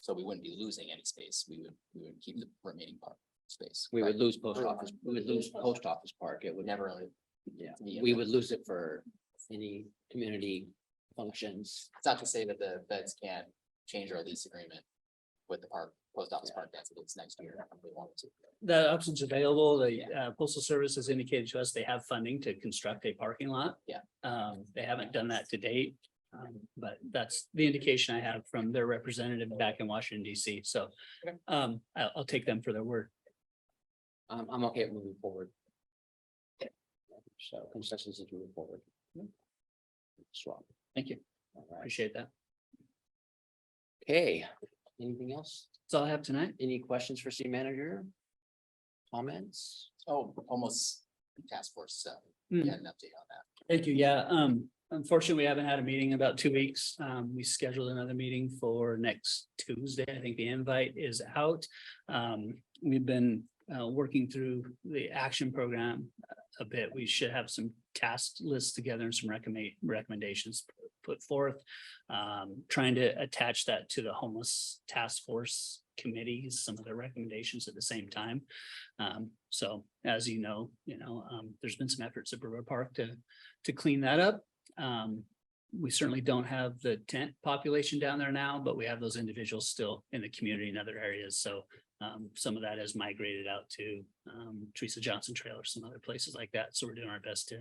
So we wouldn't be losing any space. We would keep the remaining park space. We would Right. lose post office, we would lose post office park. It would Never really. yeah, be we would lose it for any community functions. It's not to say that the feds can't change our lease agreement with the park, post office park as it is next year if they wanted to. The options available, the postal service has indicated to us they have funding to construct a parking lot. Yeah. They haven't done that to date. But that's the indication I have from their representative back in Washington DC. So I'll take them for their word. I'm okay with moving forward. So consensus is moving forward. Swap. Thank you. All right. Appreciate that. Okay, anything else? That's all I have tonight. Any questions for city manager? Comments? Oh, almost task force, so Hmm. we had an update on that. Thank you. Yeah, unfortunately, we haven't had a meeting in about 2 weeks. We scheduled another meeting for next Tuesday. I think the invite is out. We've been working through the action program a bit. We should have some task lists together and some recommendations put forth. Trying to attach that to the homeless task force committees, some of their recommendations at the same time. So as you know, there's been some efforts at Brewer Park to clean that up. We certainly don't have the tent population down there now, but we have those individuals still in the community in other areas. So some of that has migrated out to Teresa Johnson Trail or some other places like that. So we're doing our best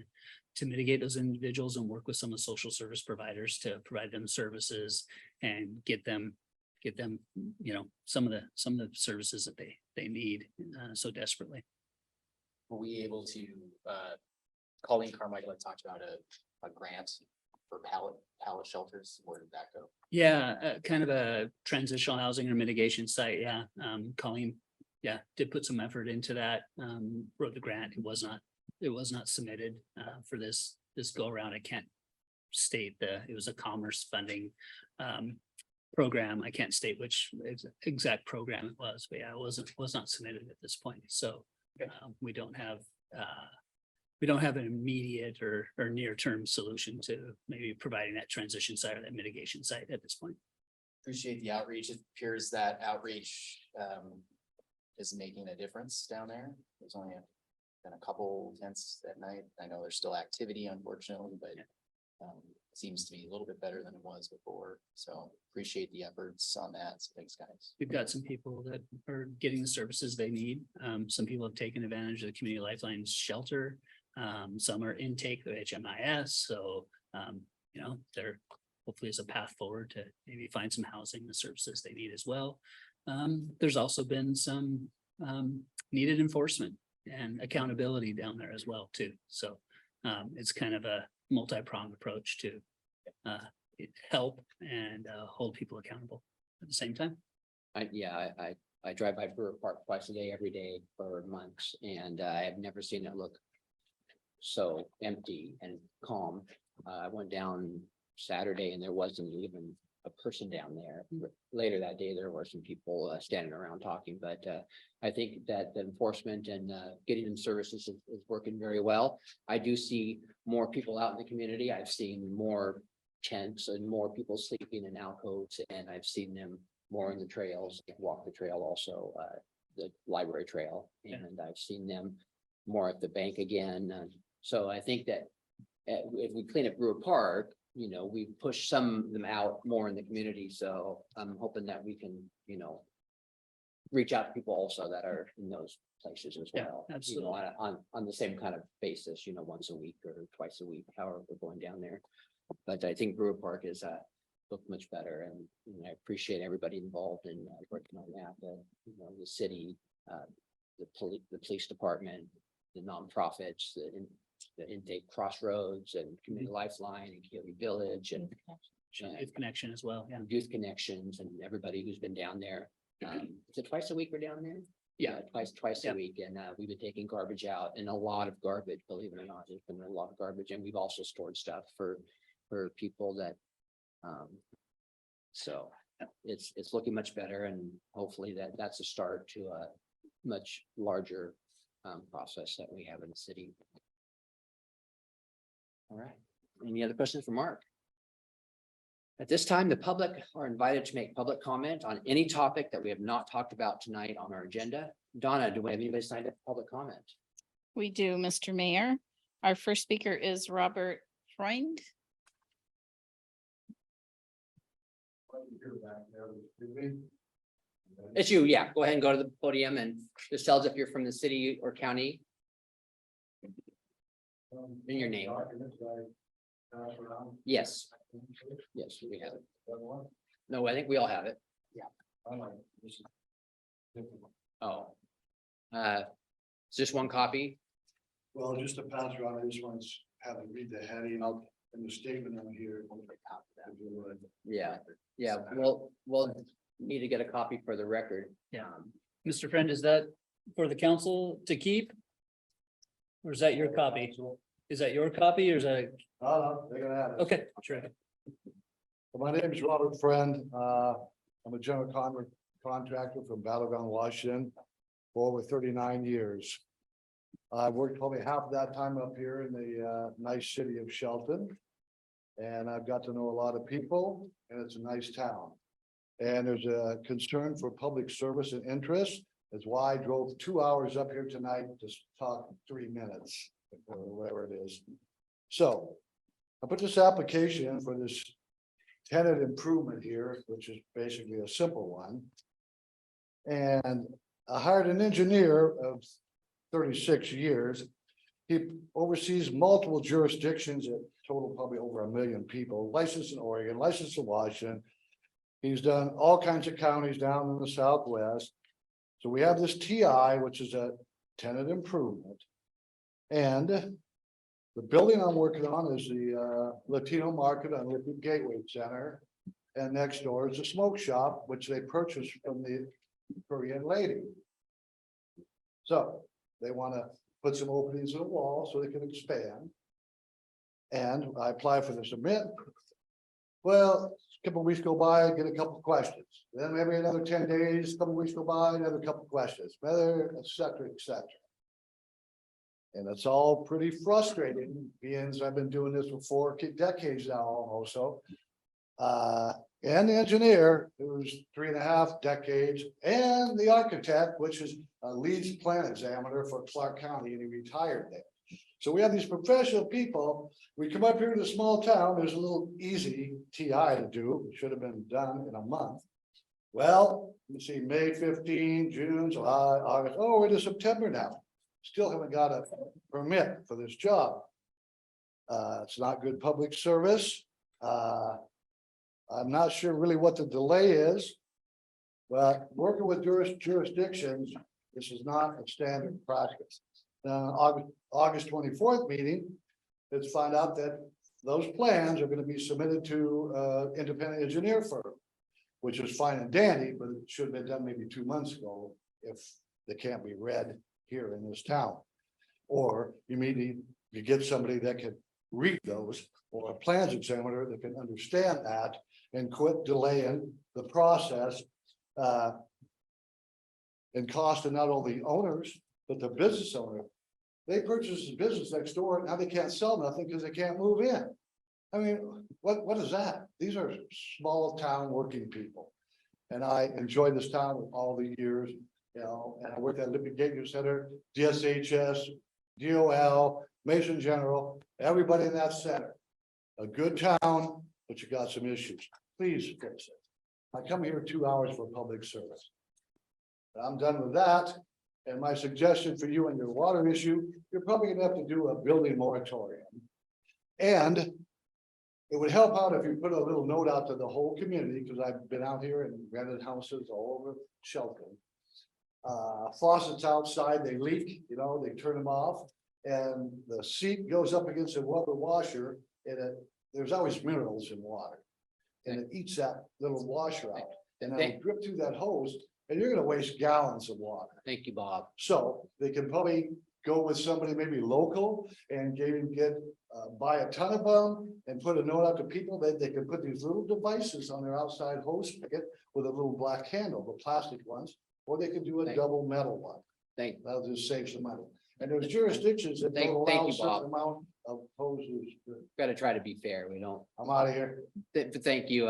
to mitigate those individuals and work with some of the social service providers to provide them services and get them, some of the services that they need so desperately. Were we able to, Colleen Carmichael had talked about a grant for pallet shelters. Where did that go? Yeah, kind of a transitional housing or mitigation site. Yeah. Colleen, did put some effort into that. Wrote the grant. It was not submitted for this go around. I can't state it was a commerce funding program. I can't state which exact program it was, but yeah, it was not submitted at this point. So we don't have an immediate or near-term solution to maybe providing that transition site or that mitigation site at this point. Appreciate the outreach. It appears that outreach is making a difference down there. There's only been a couple tents at night. I know there's still activity, unfortunately, but seems to be a little bit better than it was before. So appreciate the efforts on that. So thanks, guys. We've got some people that are getting the services they need. Some people have taken advantage of the Community Lifeline shelter. Some are intake of HMIS. So, there hopefully is a path forward to maybe find some housing, the services they need as well. There's also been some needed enforcement and accountability down there as well too. So it's kind of a multi-pronged approach to help and hold people accountable at the same time. I drive by Brewer Park twice a day, every day for months, and I have never seen it look so empty and calm. I went down Saturday and there wasn't even a person down there. Later that day, there were some people standing around talking, but I think that the enforcement and getting them services is working very well. I do see more people out in the community. I've seen more tents and more people sleeping in alcoves, and I've seen them more in the trails, walk the trail also, the library trail, and I've seen them more at the bank again. So I think that if we clean up Brewer Park, you know, we push some of them out more in the community. So I'm hoping that we can, you know, reach out to people also that are in those places as Yeah, well. You know, absolutely. on the same kind of basis, you know, once a week or twice a week, however we're going down there. But I think Brewer Park is looked much better, and you know, I appreciate everybody involved in working on that. You know, the city, the police department, the nonprofits, the intake Crossroads and Community Lifeline and Keely Village and Youth Connection as well, yeah. Youth Connections and everybody who's been down there. Is it twice a week we're down there? Yeah. Twice Yeah. a week, and we've been taking garbage out, and a lot of garbage, believe it or not, there's been a lot of garbage, and we've also stored stuff for people that. So it's looking much better, and hopefully that's a start to a much larger process that we have in the city. All right, any other questions for Mark? At this time, the public are invited to make public comment on any topic that we have not talked about tonight on our agenda. Donna, do we have anybody signed up for public comment? We do, Mr. Mayor. Our first speaker is Robert Freund. It's you, yeah. Go ahead and go to the podium and just tell us if you're from the city or county. In your name. Yes. Yes, we have it. No, I think we all have it. Oh. Is this one copy? Well, just to pass around, I just want to have it read the heading and the statement on here. Yeah, yeah, we'll need to get a copy for the record. Yeah. Mr. Friend, is that for the council to keep? Or is that your copy? Is that your copy or is that? No, they're gonna have it. Okay, sure. My name is Robert Friend. I'm a general contractor from Battleground, Washington, for over 39 years. I worked probably half of that time up here in the nice city of Shelton. And I've got to know a lot of people, and it's a nice town. And there's a concern for public service and interest. That's why I drove 2 hours up here tonight to talk 3 minutes, or whatever it is. So I put this application in for this tenant improvement here, which is basically a simple one. And I hired an engineer of 36 years. He oversees multiple jurisdictions that total probably over 1 million people, licensed in Oregon, licensed in Washington. He's done all kinds of counties down in the Southwest. So we have this TI, which is a tenant improvement. And the building I'm working on is the Latino Market on Liquid Gateway Center. And next door is a smoke shop, which they purchased from the Korean lady. So they want to put some openings in the wall so they can expand. And I applied for the submit. Well, a couple of weeks go by, I get a couple of questions. Then maybe another 10 days, a couple of weeks go by, another couple of questions, whether, et cetera, et cetera. And it's all pretty frustrating, being I've been doing this for 4 decades now almost. So, and the engineer, who's 3.5 decades, and the architect, which is a lead plan examiner for Clark County, and he retired there. So we have these professional people. We come up here to the small town. There's a little easy TI to do. It should have been done in a month. Well, you see, May 15, June, July, August. Oh, we're to September now. Still haven't got a permit for this job. It's not good public service. I'm not sure really what the delay is. But working with jurisdictions, this is not a standard practice. August 24th meeting, let's find out that those plans are going to be submitted to independent engineer firm, which is fine and dandy, but it should have been done maybe 2 months ago if they can't be read here in this town. Or you get somebody that can read those, or a plans examiner that can understand that and quit delaying the process and costing not only the owners, but the business owner. They purchased the business next door, now they can't sell nothing because they can't move in. I mean, what is that? These are small town working people. And I enjoyed this town all the years, you know, and I worked at Lippy Gateway Center, DSHS, DOL, Mason General, everybody in that center. A good town, but you got some issues. Please fix it. I come here 2 hours for public service. I'm done with that. And my suggestion for you and your water issue, you're probably gonna have to do a building moratorium. And it would help out if you put a little note out to the whole community, because I've been out here and rented houses all over Shelton. Faucets outside, they leak, you know, they turn them off, and the seat goes up against a rubber washer, and there's always minerals in water. And it eats that little washer out, and it'll drip through that hose, and you're gonna waste gallons of water. Thank you, Bob. So they can probably go with somebody maybe local and buy a ton of them and put a note out to people that they can put these little devices on their outside hose spigot with a little black handle, the plastic ones, or they could do a double metal one. That'll just save some money. And there's jurisdictions that don't Thank allow a you, Bob. certain amount of hoses. Got to try to be fair. We don't. I'm out of here. Thank you.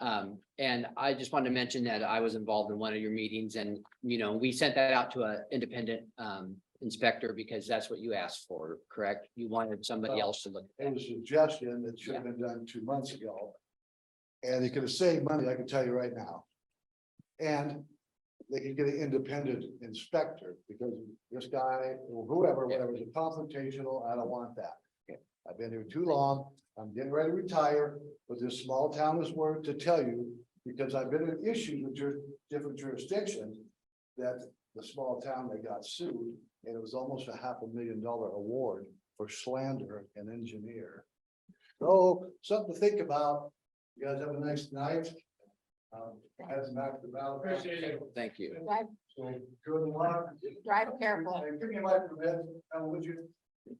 And I just wanted to mention that I was involved in one of your meetings and, you know, we sent that out to an independent inspector because that's what you asked for, correct? You wanted somebody else to look. It was a suggestion that should have been done 2 months ago. And they could have saved money, I can tell you right now. And they could get an independent inspector because this guy or whoever, whatever, is a confrontational, I don't want that. I've been here too long, I'm getting ready to retire, but this small town is worth to tell you, because I've been in issues with different jurisdictions. That the small town, they got sued, and it was almost a $500,000 award for slander an engineer. So something to think about. You guys have a nice night. Heads back to the battle. Thank you. Drive, So good luck. drive careful. And give me my permit, and would you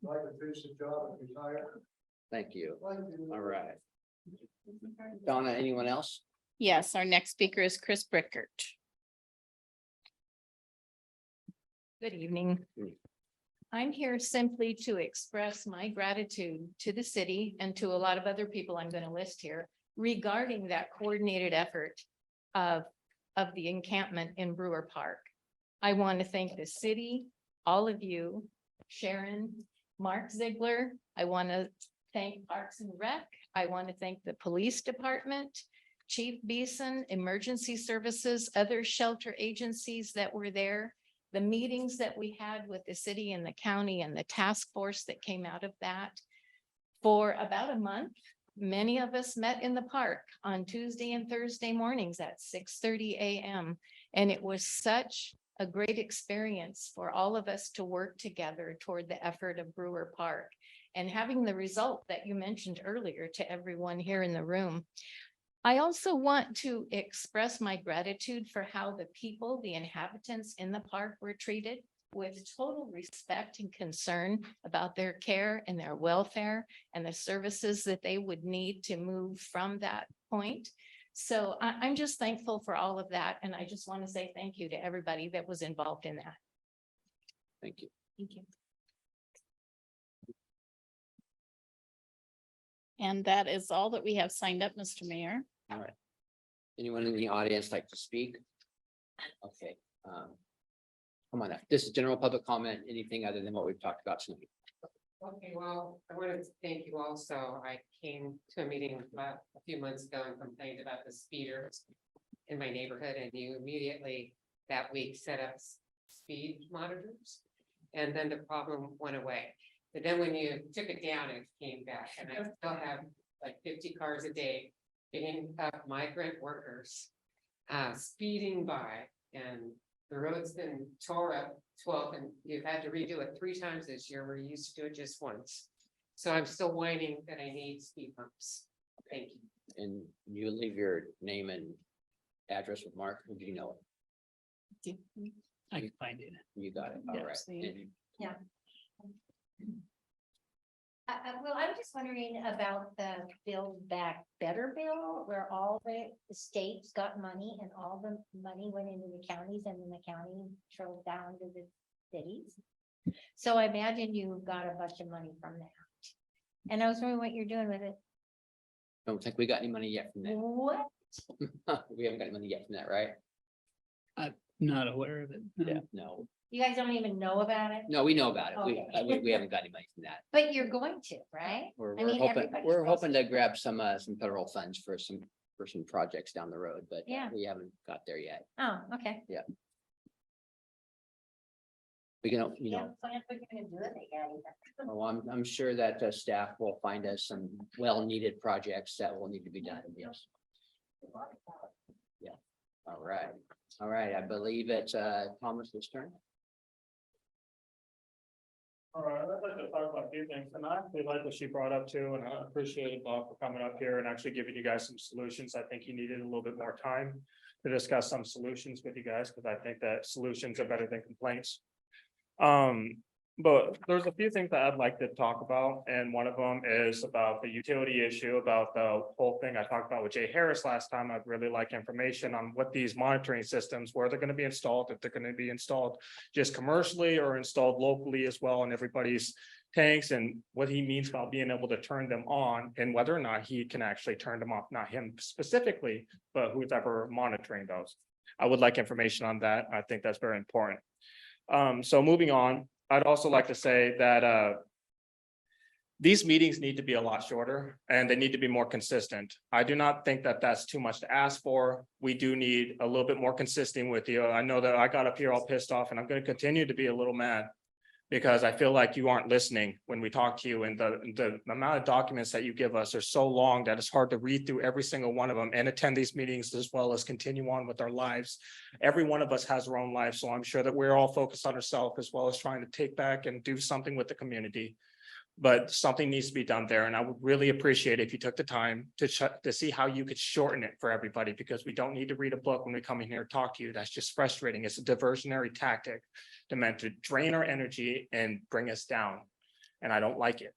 like to finish the job and retire? Thank you. All right. Donna, anyone else? Yes, our next speaker is Chris Brickert. Good evening. I'm here simply to express my gratitude to the city and to a lot of other people I'm going to list here regarding that coordinated effort of the encampment in Brewer Park. I want to thank the city, all of you, Sharon, Mark Ziegler. I want to thank Parks and Rec. I want to thank the police department, Chief Beeson, emergency services, other shelter agencies that were there. The meetings that we had with the city and the county and the task force that came out of that. For about a month, many of us met in the park on Tuesday and Thursday mornings at 6:30 a.m. And it was such a great experience for all of us to work together toward the effort of Brewer Park. And having the result that you mentioned earlier to everyone here in the room. I also want to express my gratitude for how the people, the inhabitants in the park were treated with total respect and concern about their care and their welfare and the services that they would need to move from that point. So I'm just thankful for all of that. And I just want to say thank you to everybody that was involved in that. Thank you. Thank you. And that is all that we have signed up, Mr. Mayor. All right. Anyone in the audience like to speak? Okay. Come on up. This is general public comment, anything other than what we've talked about tonight. Okay, well, I wanted to thank you also. I came to a meeting about a few months ago and complained about the speeders in my neighborhood, and you immediately that week set up speed monitors. And then the problem went away. But then when you took it down, it came back, and I still have like 50 cars a day picking up migrant workers speeding by, and the road's been tore up 12, and you've had to redo it 3 times this year where you used to do it just once. So I'm still whining that I need speed bumps. Thank you. And you leave your name and address with Mark, or do you know it? I can find it. You got it. All Yeah, right. see. And Yeah. Well, I'm just wondering about the Build Back Better bill, where all the states got money and all the money went into the counties and then the county trickled down to the cities. So I imagine you got a bunch of money from that. And I was wondering what you're doing with it. don't think we got any money yet from that. What? We haven't got any money yet from that, right? Not aware of it. No. Yeah, no. You guys don't even know about it, No, we know about it. We, Okay. we haven't got any money from that. but you're going to, right? We're, I we're mean, hoping, everybody's we're supposed hoping to grab some federal funds for some projects down the road, but Yeah. we haven't got there yet. Oh, okay. We can, you know, Plan if we're gonna do it, yeah. oh, I'm sure that staff will find us some well-needed projects that will need to be done. Yes. Yeah. All right. All right. I believe it's Thomas's turn. All right, I'd like to talk about a few things, and I actually like what she brought up too, and I appreciate Bob for coming up here and actually giving you guys some solutions. I think you needed a little bit more time to discuss some solutions with you guys, because I think that solutions are better than complaints. But there's a few things that I'd like to talk about, and one of them is about the utility issue, about the whole thing I talked about with Jay Harris last time. I'd really like information on what these monitoring systems, where they're gonna be installed, if they're gonna be installed just commercially or installed locally as well in everybody's tanks, and what he means about being able to turn them on, and whether or not he can actually turn them off, not him specifically, but who's ever monitoring those. I would like information on that. I think that's very important. So moving on, I'd also like to say that these meetings need to be a lot shorter and they need to be more consistent. I do not think that that's too much to ask for. We do need a little bit more consistent with you. I know that I got up here all pissed off, and I'm going to continue to be a little mad, because I feel like you aren't listening when we talk to you, and the amount of documents that you give us are so long that it's hard to read through every single one of them and attend these meetings as well as continue on with our lives. Every one of us has our own life, so I'm sure that we're all focused on ourselves as well as trying to take back and do something with the community. But something needs to be done there, and I would really appreciate if you took the time to see how you could shorten it for everybody, because we don't need to read a book when we come in here and talk to you. That's just frustrating. It's a diversionary tactic to meant to drain our energy and bring us down, and I don't like it.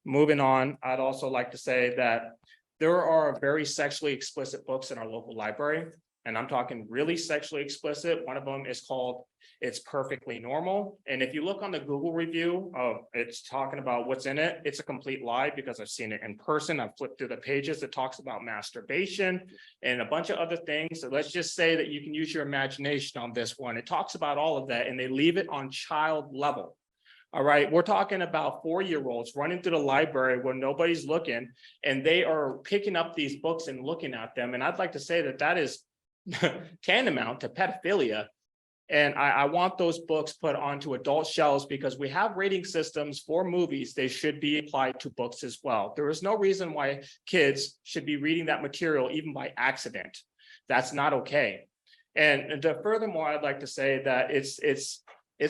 Moving on, I'd also like to say that there are very sexually explicit books in our local library, and I'm talking really sexually explicit. One of them is called It's Perfectly Normal. And if you look on the Google review of it's talking about what's in it, it's a complete lie, because I've seen it in person. I've flipped through the pages. It talks about masturbation and a bunch of other things. So let's just say that you can use your imagination on this one. It talks about all of that, and they leave it on child level. All right, we're talking about 4-year-olds running through the library where nobody's looking, and they are picking up these books and looking at them. And I'd like to say that that is tantamount to pedophilia. And I want those books put onto adult shelves, because we have rating systems for movies. They should be applied to books as well. There is no reason why kids should be reading that material even by accident. That's not okay. And furthermore, I'd like to say that it's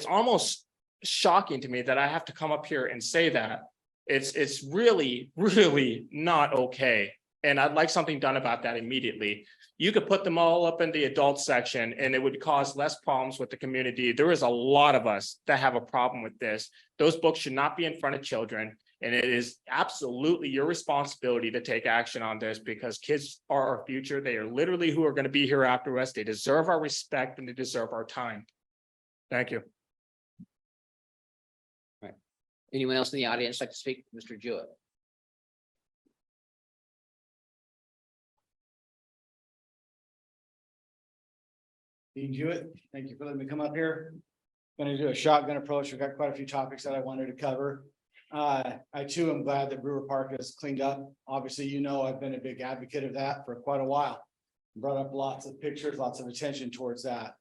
almost shocking to me that I have to come up here and say that. It's really, really not okay. And I'd like something done about that immediately. You could put them all up in the adult section and it would cause less problems with the community. There is a lot of us that have a problem with this. Those books should not be in front of children. And it is absolutely your responsibility to take action on this, because kids are our future. They are literally who are going to be here after us. They deserve our respect and they deserve our time. Thank you. All right. Anyone else in the audience like to speak? Mr. Jewett? Dean Jewett, thank you for letting me come up here. Going to do a shotgun approach. We've got quite a few topics that I wanted to cover. I too am glad that Brewer Park is cleaned up. Obviously, you know, I've been a big advocate of that for quite a while. Brought up lots of pictures, lots of attention towards that.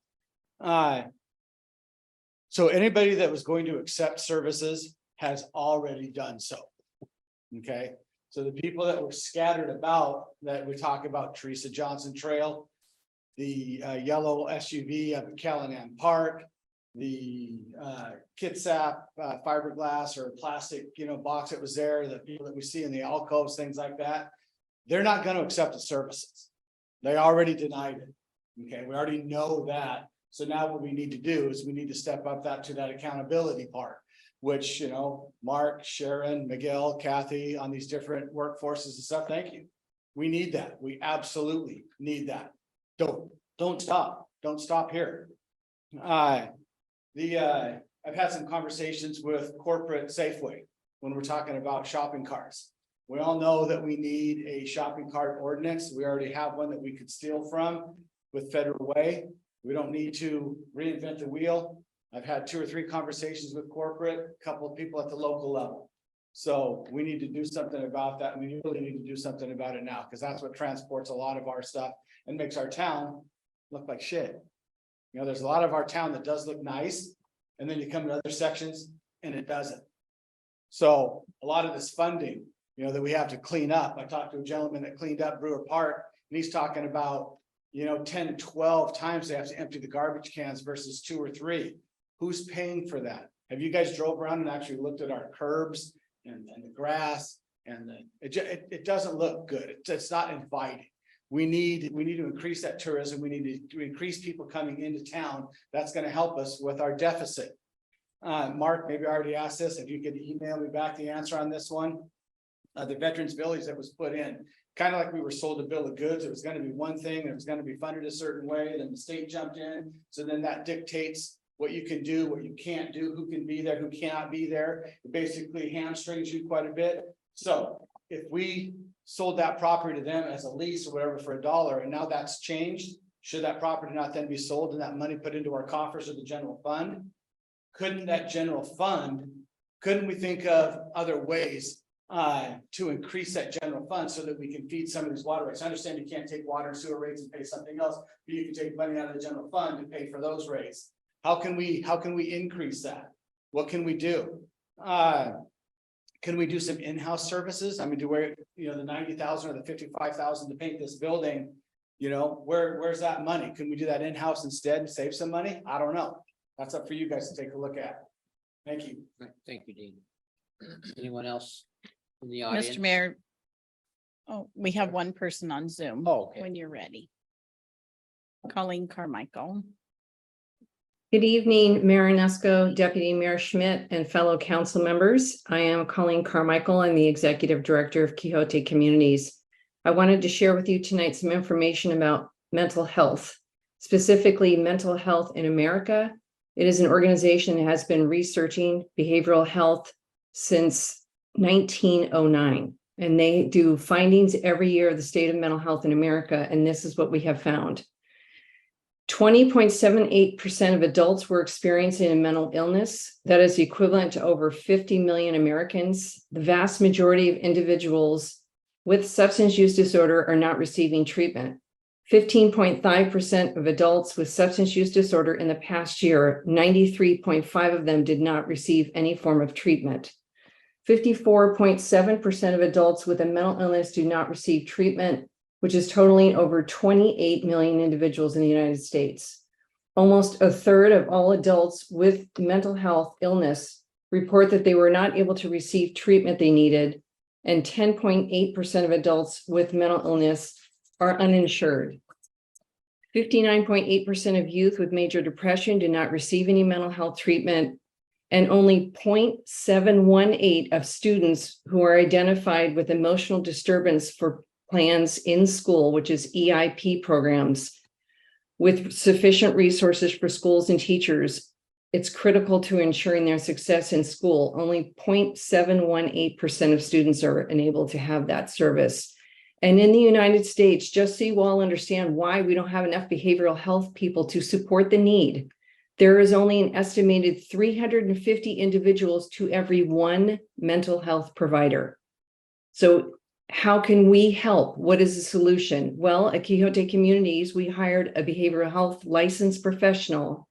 So anybody that was going to accept services has already done so. Okay, so the people that were scattered about, that we talk about Teresa Johnson Trail, the yellow SUV up at Callahan Park, the Kitsap fiberglass or plastic, box that was there, the people that we see in the alcoves, things like that, they're not going to accept the services. They already denied it. Okay, we already know that. So now what we need to do is we need to step up to that accountability part, which, Mark, Sharon, Miguel, Kathy on these different workforces and stuff. Thank you. We need that. We absolutely need that. Don't stop. Don't stop here. I've had some conversations with corporate Safeway when we're talking about shopping carts. We all know that we need a shopping cart ordinance. We already have one that we could steal from with Federal Way. We don't need to reinvent the wheel. I've had 2 or 3 conversations with corporate, a couple of people at the local level. So we need to do something about that. We really need to do something about it now, because that's what transports a lot of our stuff and makes our town look like shit. You know, there's a lot of our town that does look nice, and then you come to other sections and it doesn't. So a lot of this funding, you know, that we have to clean up. I talked to a gentleman that cleaned up Brewer Park, and he's talking about, you know, 10 to 12 times they have to empty the garbage cans versus 2 or 3. Who's paying for that? Have you guys drove around and actually looked at our curbs and the grass and it doesn't look good. It's not inviting. We need to increase that tourism. We need to increase people coming into town. That's going to help us with our deficit. Mark, maybe I already asked this. If you could email me back the answer on this one. The Veterans Village that was put in, kind of like we were sold a bill of goods. It was going to be one thing. It was going to be funded a certain way. Then the state jumped in. So then that dictates what you can do, what you can't do, who can be there, who cannot be there. It basically hamstrings you quite a bit. So if we sold that property to them as a lease or whatever for $1, and now that's changed, should that property not then be sold and that money put into our coffers of the general fund? Couldn't that general fund, couldn't we think of other ways to increase that general fund so that we can feed some of these water rates? I understand you can't take water and sewer rates and pay something else, but you can take money out of the general fund to pay for those rates. How can we increase that? What can we do? Can we do some in-house services? I mean, do we, you know, the 90,000 or the 55,000 to paint this building, you know, where's that money? Can we do that in-house instead and save some money? I don't know. That's up for you guys to take a look at. Thank you. Thank you, Dean. Anyone else in the audience? Mr. Mayor. Oh, we have one person on Zoom. Oh, okay. When you're ready. Colleen Carmichael. Good evening, Mayor Inesco, Deputy Mayor Schmidt, and fellow council members. I am Colleen Carmichael. I'm the Executive Director of Quixote Communities. I wanted to share with you tonight some information about mental health, specifically Mental Health in America. It is an organization that has been researching behavioral health since 1909, and they do findings every year of the state of mental health in America, and this is what we have found. 20.78% of adults were experiencing a mental illness. That is equivalent to over 50 million Americans. The vast majority of individuals with substance use disorder are not receiving treatment. 15.5% of adults with substance use disorder in the past year, 93.5% of them did not receive any form of treatment. 54.7% of adults with a mental illness do not receive treatment, which is totaling over 28 million individuals in the United States. Almost a third of all adults with mental health illness report that they were not able to receive treatment they needed, and 10.8% of adults with mental illness are uninsured. 59.8% of youth with major depression do not receive any mental health treatment, and only 0.718 of students who are identified with emotional disturbance for plans in school, which is EIP programs, with sufficient resources for schools and teachers. It's critical to ensuring their success in school. Only 0.718% of students are enabled to have that service. And in the United States, just so you all understand why we don't have enough behavioral health people to support the need, there is only an estimated 350 individuals to every one mental health provider. So how can we help? What is the solution? Well, at Quixote Communities, we hired a behavioral health licensed professional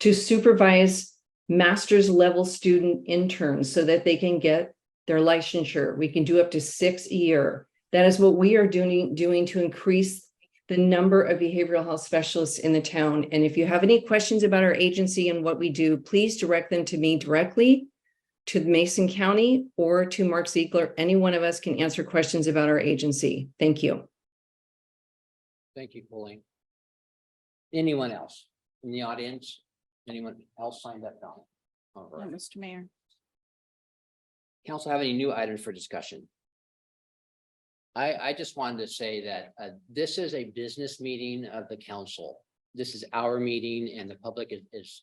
to supervise master's level student interns so that they can get their licensure. We can do up to 6 a year. That is what we are doing to increase the number of behavioral health specialists in the town. And if you have any questions about our agency and what we do, please direct them to me directly, to Mason County, or to Mark Ziegler. Any one of us can answer questions about our agency. Thank you. Thank you, Colleen. Anyone else in the audience? Anyone else signed up? No. All right. Mr. Mayor. Council have any new items for discussion? I just wanted to say that this is a business meeting of the council. This is our meeting, and the public is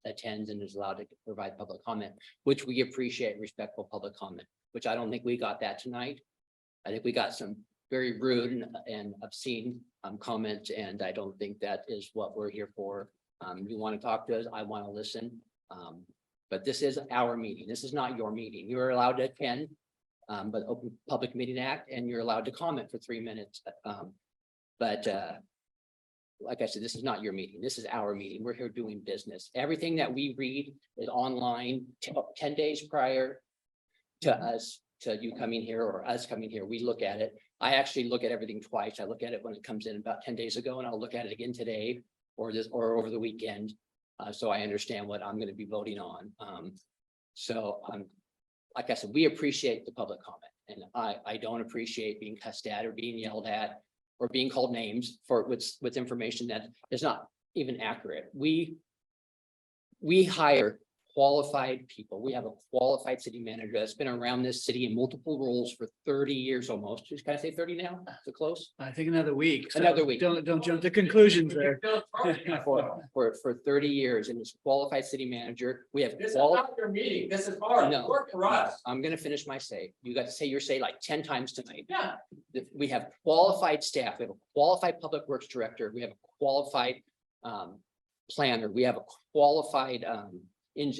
attends and is allowed to provide public comment, which we appreciate, respectful public comment, which I don't think we got that tonight. I think we got some very rude and obscene comments, and I don't think that is what we're here for. You want to talk to us, I want to listen. But this is our meeting. This is not your meeting. You're allowed to attend. But Open Public Meeting Act, and you're allowed to comment for 3 minutes. But like I said, this is not your meeting. This is our meeting. We're here doing business. Everything that we read is online 10 days prior to us, to you coming here or us coming here. We look at it. I actually look at everything twice. I look at it when it comes in about 10 days ago, and I'll look at it again today or over the weekend. So I understand what I'm going to be voting on. Like I said, we appreciate the public comment, and I don't appreciate being cussed at or being yelled at or being called names with information that is not even accurate. We hire qualified people. We have a qualified city manager that's been around this city in multiple roles for 30 years almost. Just can I say 30 now? Is it close? I think another week. so Another week. Don't jump to conclusions there. For 30 years, and it's qualified city manager. We have. This is not your meeting. This is ours. No. Work for us. I'm gonna finish my say. You got to say your say like 10 times tonight. Yeah. We have qualified staff. We have a qualified public works director. We have a qualified planner. We have a qualified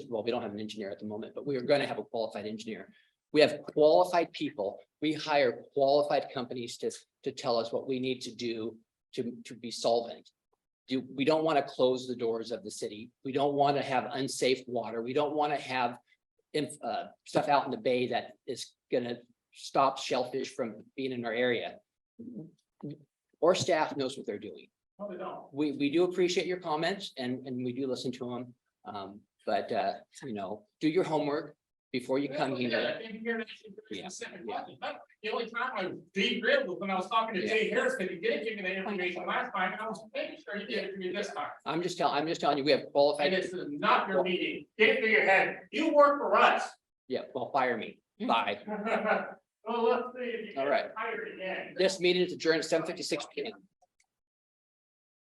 well, we don't have an engineer at the moment, but we are going to have a qualified engineer. We have qualified people. We hire qualified companies to tell us what we need to do to be solvent. We don't want to close the doors of the city. We don't want to have unsafe water. We don't want to have stuff out in the bay that is going to stop shellfish from being in our area. Our staff knows what they're doing. No, they don't. We do appreciate your comments, and we do listen to them. But do your homework before you come here. Yeah. The only time I was derailed was when I was talking to Jay Harris, because he didn't give me the information last time, and I was making sure he gave it to me this time. I'm just telling you, we have qualified. And this is not your meeting. Get it through your head. You work for us. Yeah, well, fire me. Bye. Well, let's see if you All get right. hired again. This meeting is adjourned at 7:56 p.m.